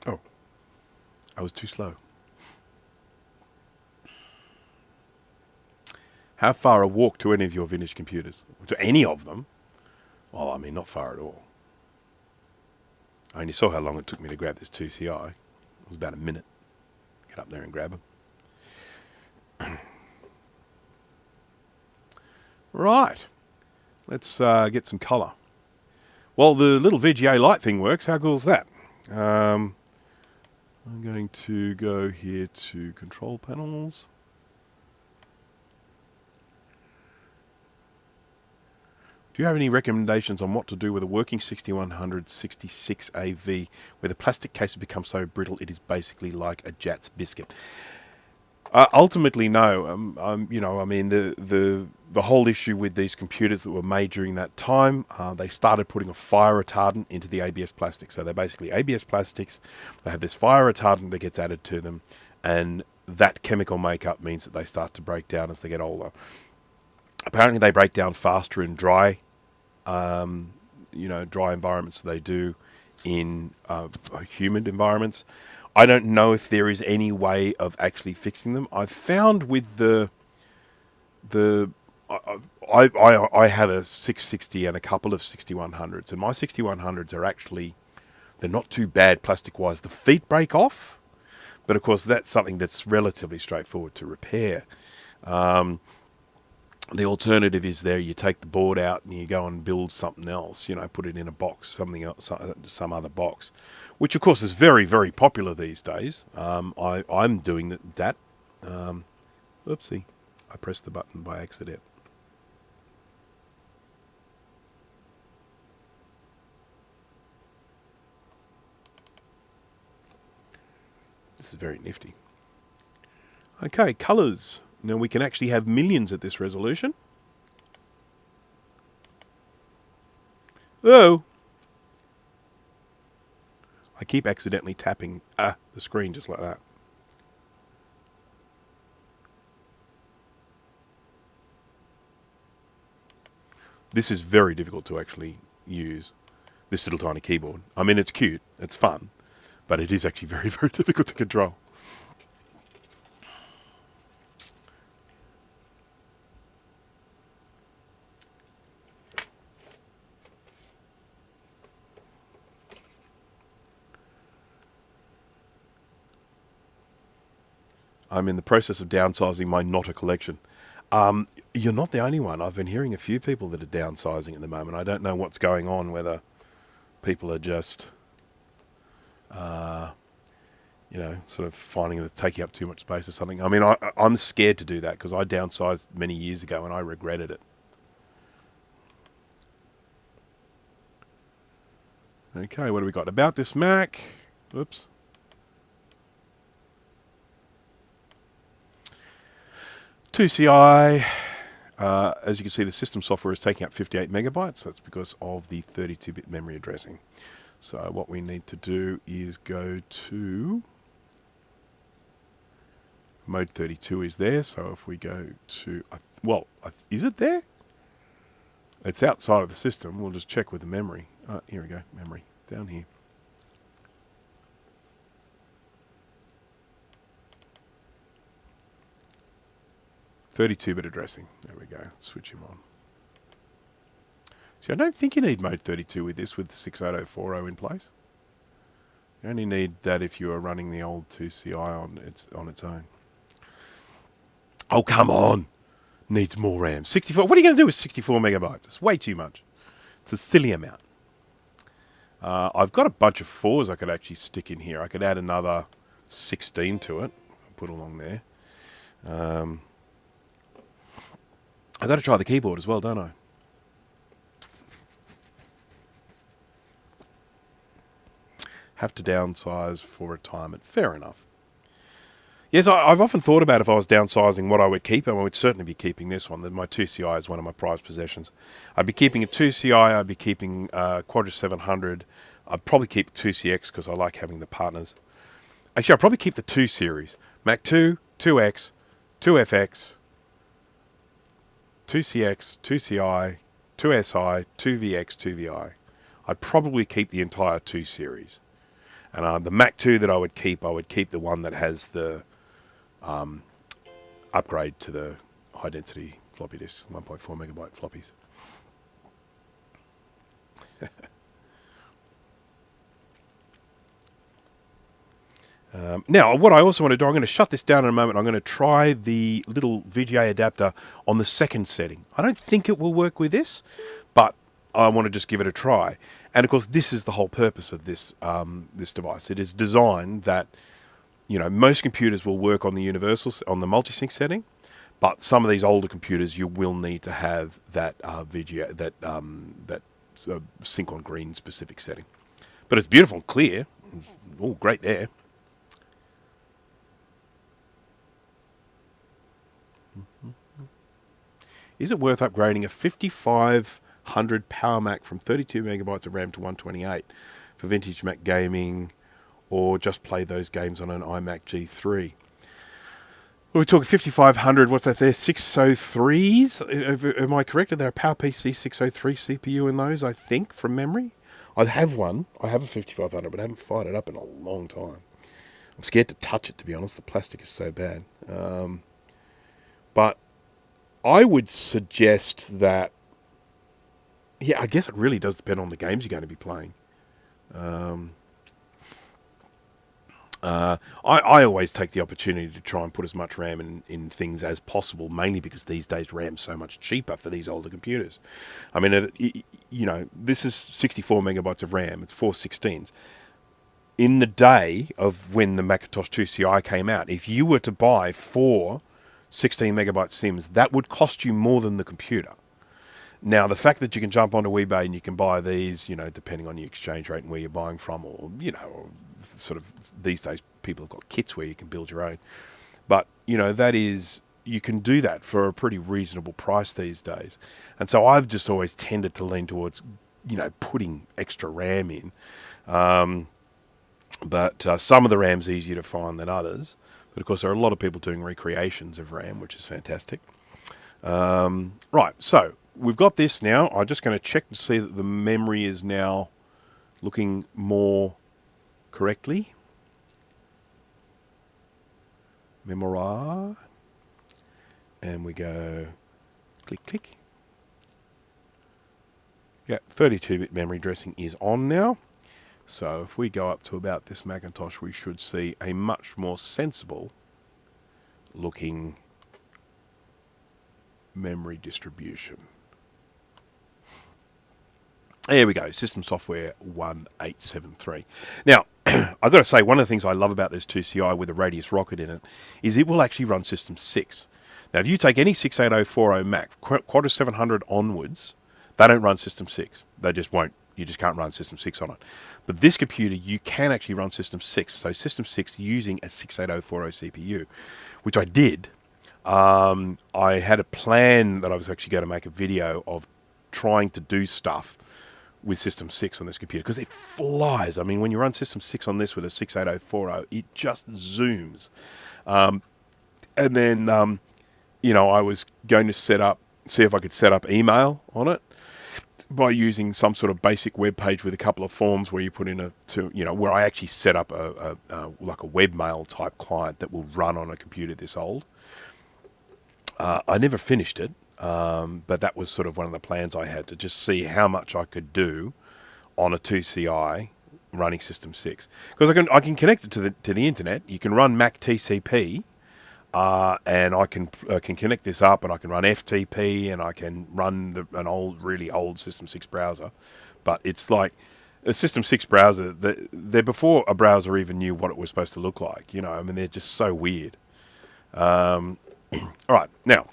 Oh, I was too slow. How far a walk to any of your vintage computers? To any of them? Well, I mean, not far at all. I only saw how long it took me to grab this 2CI. It was about a minute. Get up there and grab them. Right. Let's get some colour. Well, the little VGA light thing works. How cool is that? I'm going to go here to control panels. Do you have any recommendations on what to do with a working 6100 66AV where the plastic case has become so brittle it is basically like a Jatz biscuit? Ultimately, no. You know, I mean, the whole issue with these computers that were made during that time, they started putting a fire retardant into the ABS plastic. So they're basically ABS plastics. They have this fire retardant that gets added to them, and that chemical makeup means that they start to break down as they get older. Apparently, they break down faster in dry, you know, dry environments than they do in humid environments. I don't know if there is any way of actually fixing them. I've found with I have a 660 and a couple of 6100s, and my 6100s are actually, they're not too bad plastic-wise. The feet break off, but of course that's something that's relatively straightforward to repair. The alternative is there, you take the board out and you go and build something else, you know, put it in a box, something else, some other box, which of course is very, very popular these days. I'm doing that. Oopsie, I pressed the button by accident. This is very nifty. Okay, colours. Now we can actually have millions at this resolution. Oh! I keep accidentally tapping the screen just like that. This is very difficult to actually use, this little tiny keyboard. I mean, it's cute, it's fun, but it is actually very, very difficult to control. I'm in the process of downsizing my Notta collection. You're not the only one. I've been hearing a few people that are downsizing at the moment. I don't know what's going on, whether people are just, sort of finding that taking up too much space or something. I mean, I'm scared to do that because I downsized many years ago and I regretted it. Okay, what do we got? About this Mac. Oops. TWEEZERS. As you can see, the system software is taking up 58 megabytes. That's because of the 32-bit memory addressing. So what we need to do is go to mode 32 is there. So if we go to, is it there? It's outside of the system. We'll just check with the memory. Here we go, memory, down here. $32-bit addressing. There we go. Switch him on. See, I don't think you need mode 32 with this, with 68040 in place. You only need that if you are running the old 2CI on its own. Oh, come on! Needs more RAM. 64. What are you going to do with 64 megabytes? It's way too much. It's a silly amount. I've got a bunch of 4s I could actually stick in here. I could add another 16 to it. Put along there. I've got to try the keyboard as well, don't I? Have to downsize for retirement. Fair enough. Yes, I've often thought about if I was downsizing what I would keep, and I would certainly be keeping this one. My 2CI is one of my prized possessions. I'd be keeping a 2CI, I'd be keeping Quadra 700. I'd probably keep 2CX because I like having the partners. Actually, I'd probably keep the 2 series. Mac 2, 2X, 2FX, 2CX, 2CI, 2SI, 2VX, 2VI. I'd probably keep the entire 2 series. And the Mac 2 that I would keep the one that has the upgrade to the high density floppy disks, 1.4 megabyte floppies. Now, what I also want to do, I'm going to shut this down in a moment. I'm going to try the little VGA adapter on the second setting. I don't think it will work with this, but I want to just give it a try. And of course, this is the whole purpose of this this device. It is designed that, most computers will work on the universal, on the multi-sync setting, but some of these older computers you will need to have that VGA, that sync on green specific setting. But it's beautiful and clear. Oh, great there. Is it worth upgrading a 5500 Power Mac from 32 megabytes of RAM to 128 for vintage Mac gaming, or just play those games on an iMac G3? We're talking 5500, what's that there? 603s? Am I correct? Are there a PowerPC 603 CPU in those, I think, from memory? I have one. I have a 5500, but I haven't fired it up in a long time. I'm scared to touch it, to be honest. The plastic is so bad. But I would suggest that, I guess it really does depend on the games you're going to be playing. I always take the opportunity to try and put as much RAM in things as possible, mainly because these days RAM's so much cheaper for these older computers. I mean, this is 64 megabytes of RAM. It's 4 16s. In the day of when the Macintosh 2CI came out, if you were to buy 4 16 megabyte sims, that would cost you more than the computer. Now, the fact that you can jump onto eBay and you can buy these, depending on your exchange rate and where you're buying from, or, or sort of these days, people have got kits where you can build your own. But, you know, that is, you can do that for a pretty reasonable price these days. And so I've just always tended to lean towards, you know, putting extra RAM in. But some of the RAM's easier to find than others. But of course, there are a lot of people doing recreations of RAM, which is fantastic. Right, so we've got this now. I'm just going to check to see that the memory is now looking more correctly. Memory. And we go click, click. Yeah, 32-bit memory addressing is on now. So if we go up to about this Macintosh, we should see a much more sensible looking memory distribution. There we go, System Software 1873. Now, I've got to say, one of the things I love about this 2CI with a Radius rocket in it is it will actually run System 6. Now, if you take any 68040 Mac, Quadra 700 onwards, they don't run System 6. They just won't. You just can't run System 6 on it. But this computer, you can actually run System 6. So System 6 using a 68040 CPU, which I did. I had a plan that I was actually going to make a video of trying to do stuff with System 6 on this computer, because it flies. I mean, when you run System 6 on this with a 68040, it just zooms. And then, you know, I was going to see if I could set up email on it by using some sort of basic web page with a couple of forms where you put in where I actually set up like a webmail type client that will run on a computer this old. I never finished it, but that was sort of one of the plans I had, to just see how much I could do on a 2CI running System 6. Because I can connect it to the internet. You can run Mac TCP, and I can connect this up, and I can run FTP, and I can run an really old System 6 browser. But it's like a System 6 browser, they're before a browser even knew what it was supposed to look like. You know, I mean, they're just so weird. All right, now,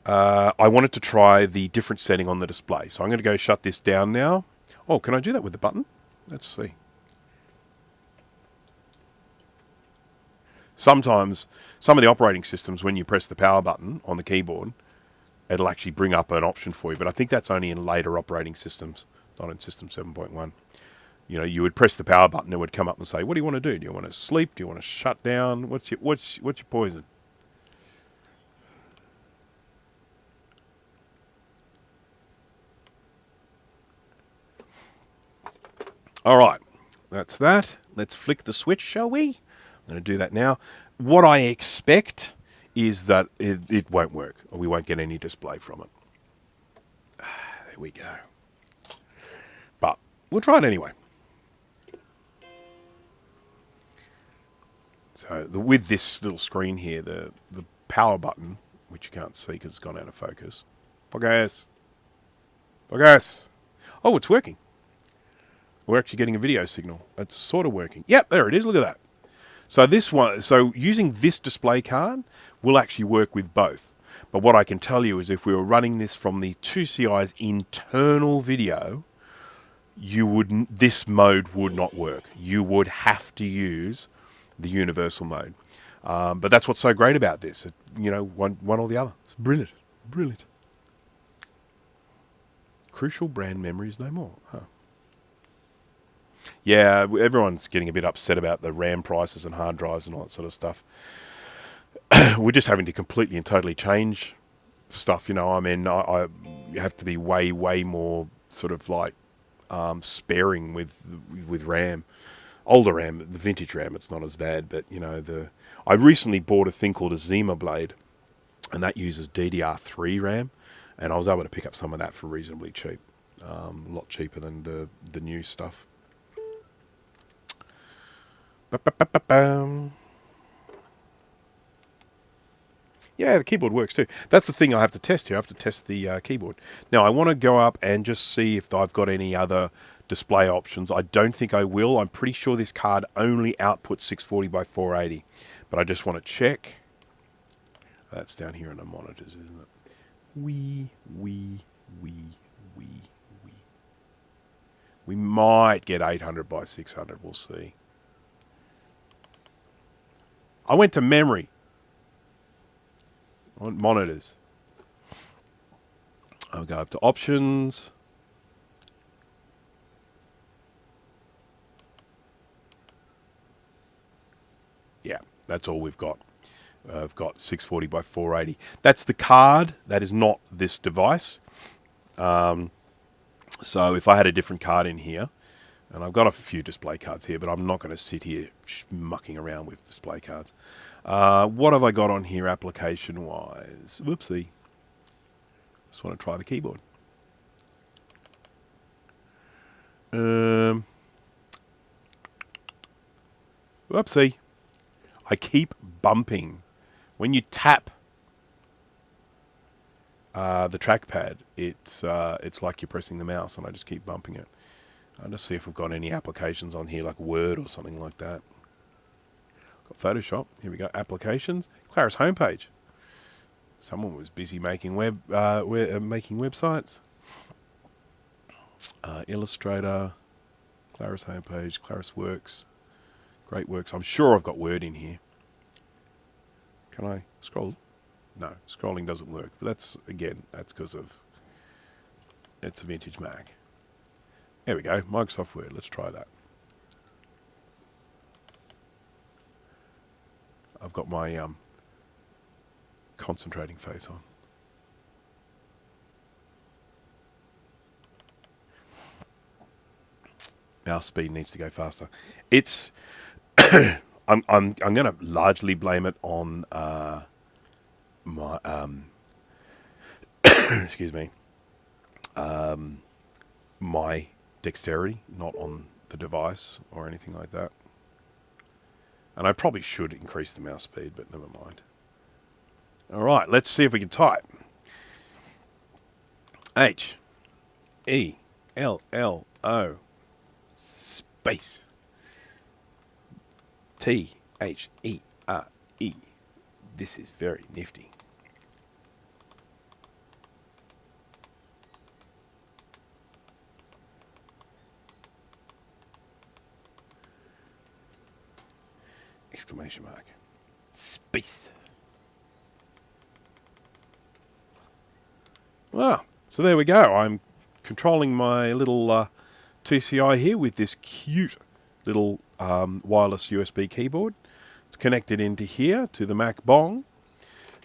I wanted to try the different setting on the display. So I'm going to go shut this down now. Oh, can I do that with the button? Let's see. Sometimes, some of the operating systems, when you press the power button on the keyboard, it'll actually bring up an option for you. But I think that's only in later operating systems, not in System 7.1. You know, you would press the power button, it would come up and say, what do you want to do? Do you want to sleep? Do you want to shut down? What's your poison? All right, that's that. Let's flick the switch, shall we? I'm going to do that now. What I expect is that it won't work, or we won't get any display from it. There we go. But we'll try it anyway. So with this little screen here, the power button, which you can't see because it's gone out of focus. Focus. Focus. Oh, it's working. We're actually getting a video signal. It's sort of working. Yep, there it is. Look at that. So using this display card will actually work with both. But what I can tell you is if we were running this from the 2CI's internal video, this mode would not work. You would have to use the universal mode. But that's what's so great about this. One or the other. It's brilliant. Brilliant. Crucial brand memories no more. Huh. Yeah, everyone's getting a bit upset about the RAM prices and hard drives and all that sort of stuff. We're just having to completely and totally change stuff, you know. I mean, I have to be way, way more sort of like sparing with RAM. Older RAM, the vintage RAM, it's not as bad, but, you know, I recently bought a thing called a Zima Blade, and that uses DDR3 RAM, and I was able to pick up some of that for reasonably cheap. A lot cheaper than the new stuff. Yeah, the keyboard works too. That's the thing I have to test here. I have to test the keyboard. Now, I want to go up and just see if I've got any other display options. I don't think I will. I'm pretty sure this card only outputs 640 by 480. But I just want to check. That's down here on the monitors, isn't it? We might get 800 by 600. We'll see. I went to memory. I want monitors. I'll go up to options. Yeah, that's all we've got. I've got 640 by 480. That's the card. That is not this device. So if I had a different card in here, and I've got a few display cards here, but I'm not going to sit here mucking around with display cards. What have I got on here application-wise? Whoopsie. Just want to try the keyboard. Whoopsie. I keep bumping. When you tap the trackpad, it's like you're pressing the mouse, and I just keep bumping it. I'll just see if we've got any applications on here, like Word or something like that. Got Photoshop. Here we go. Applications. Claris homepage. Someone was busy making making websites. Illustrator. Claris homepage. Claris Works. Great Works. I'm sure I've got Word in here. Can I scroll? No, scrolling doesn't work. But that's because of it's a vintage Mac. There we go. Microsoft Word. Let's try that. I've got my concentrating face on. Mouse speed needs to go faster. It's I'm going to largely blame it on my excuse me, my dexterity, not on the device or anything like that. And I probably should increase the mouse speed, but never mind. All right, let's see if we can type. H-E-L-L-O space T-H-E-R-E. This is very nifty. Exclamation mark. Space. Well, so there we go. I'm controlling my little TCI here with this cute little wireless USB keyboard. It's connected into here to the MacBong.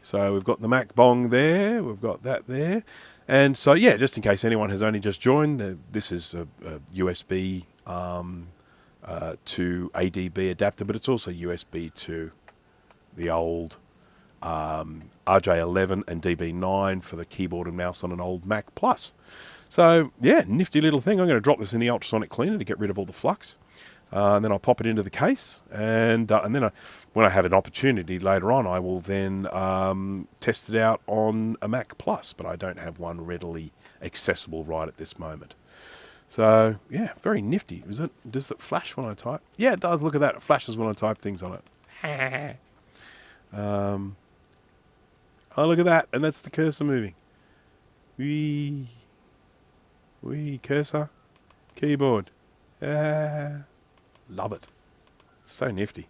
So we've got the MacBong there. We've got that there. And so, yeah, just in case anyone has only just joined, this is a USB to ADB adapter, but it's also USB to the old RJ11 and DB9 for the keyboard and mouse on an old Mac Plus. So, yeah, nifty little thing. I'm going to drop this in the ultrasonic cleaner to get rid of all the flux. And then I'll pop it into the case. And then when I have an opportunity later on, I will then test it out on a Mac Plus. But I don't have one readily accessible right at this moment. So, yeah, very nifty. Does it flash when I type? Yeah, it does. Look at that. It flashes when I type things on it. Oh, look at that. And that's the cursor moving. Wee cursor. Keyboard. Love it. So nifty.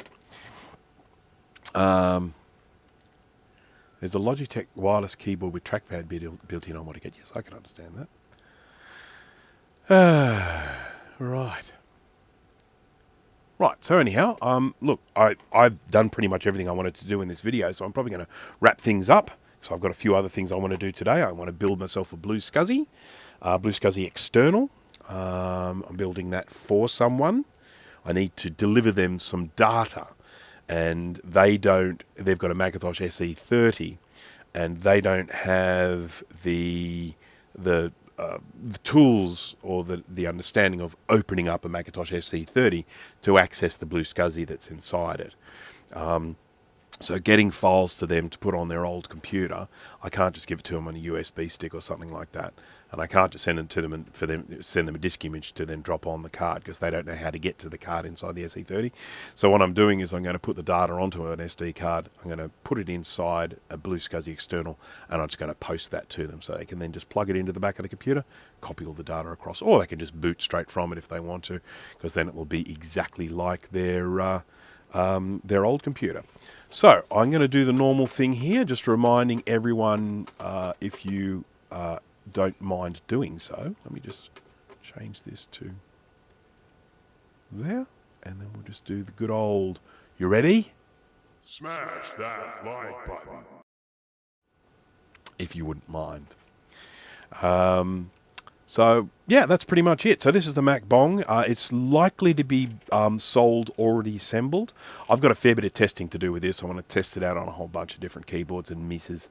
There's a Logitech wireless keyboard with trackpad built in on what to get. Yes, I can understand that. Right. So anyhow, look, I've done pretty much everything I wanted to do in this video, so I'm probably going to wrap things up. So I've got a few other things I want to do today. I want to build myself a Blue SCSI external. I'm building that for someone. I need to deliver them some data, and they've got a Macintosh SE30, and they don't have the tools or the understanding of opening up a Macintosh SE30 to access the Blue SCSI that's inside it. So getting files to them to put on their old computer, I can't just give it to them on a USB stick or something like that. And I can't just send it to them and send them a disk image to then drop on the card, because they don't know how to get to the card inside the SE30. So what I'm doing is I'm going to put the data onto an SD card. I'm going to put it inside a Blue SCSI external, and I'm just going to post that to them so they can then just plug it into the back of the computer, copy all the data across, or they can just boot straight from it if they want to, because then it will be exactly like their their old computer. So I'm going to do the normal thing here, just reminding everyone, if you don't mind doing so. Let me just change this to there, and then we'll just do the good old, you ready? Smash that like button. If you wouldn't mind. So yeah, that's pretty much it. So this is the MacBong. It's likely to be sold already assembled. I've got a fair bit of testing to do with this. I want to test it out on a whole bunch of different keyboards and misses,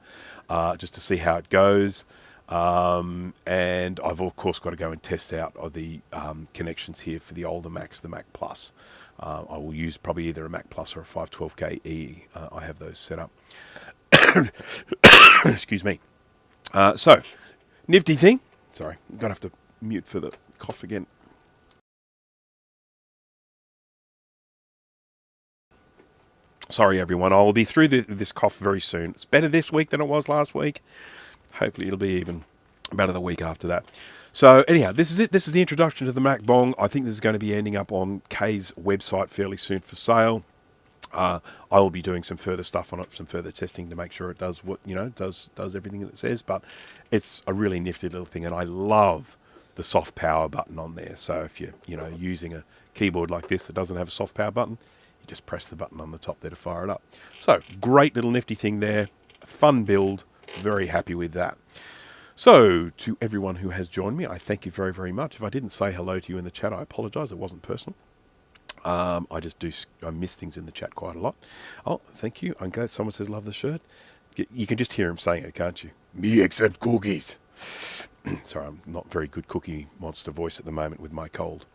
just to see how it goes. And I've of course got to go and test out the connections here for the older Macs, the Mac Plus. I will use probably either a Mac Plus or a 512K I have those set up. Excuse me. So, nifty thing. Sorry, I'm going to have to mute for the cough again. Sorry, everyone. I will be through this cough very soon. It's better this week than it was last week. Hopefully, it'll be even better the week after that. So, anyhow, this is it. This is the introduction to the MacBong. I think this is going to be ending up on Kay's website fairly soon for sale. I will be doing some further stuff on it, some further testing to make sure it does what, does everything that it says. But it's a really nifty little thing, and I love the soft power button on there. So if you're, using a keyboard like this that doesn't have a soft power button, you just press the button on the top there to fire it up. So great little nifty thing there, fun build, very happy with that. So to everyone who has joined me, I thank you very, very much. If I didn't say hello to you in the chat, I apologise. It wasn't personal. I miss things in the chat quite a lot. Oh, thank you. I'm glad someone says love the shirt. You can just hear him saying it, can't you? Me except cookies. Sorry, I'm not very good Cookie Monster voice at the moment with my cold.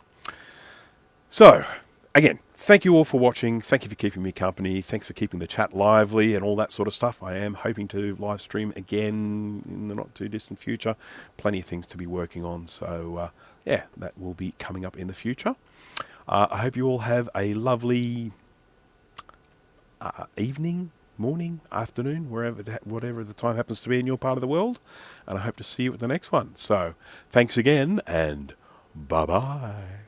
So, again, thank you all for watching. Thank you for keeping me company. Thanks for keeping the chat lively and all that sort of stuff. I am hoping to live stream again in the not too distant future. Plenty of things to be working on. So, yeah, that will be coming up in the future. I hope you all have a lovely evening, morning, afternoon, whatever the time happens to be in your part of the world. And I hope to see you at the next one. So, thanks again, and bye-bye.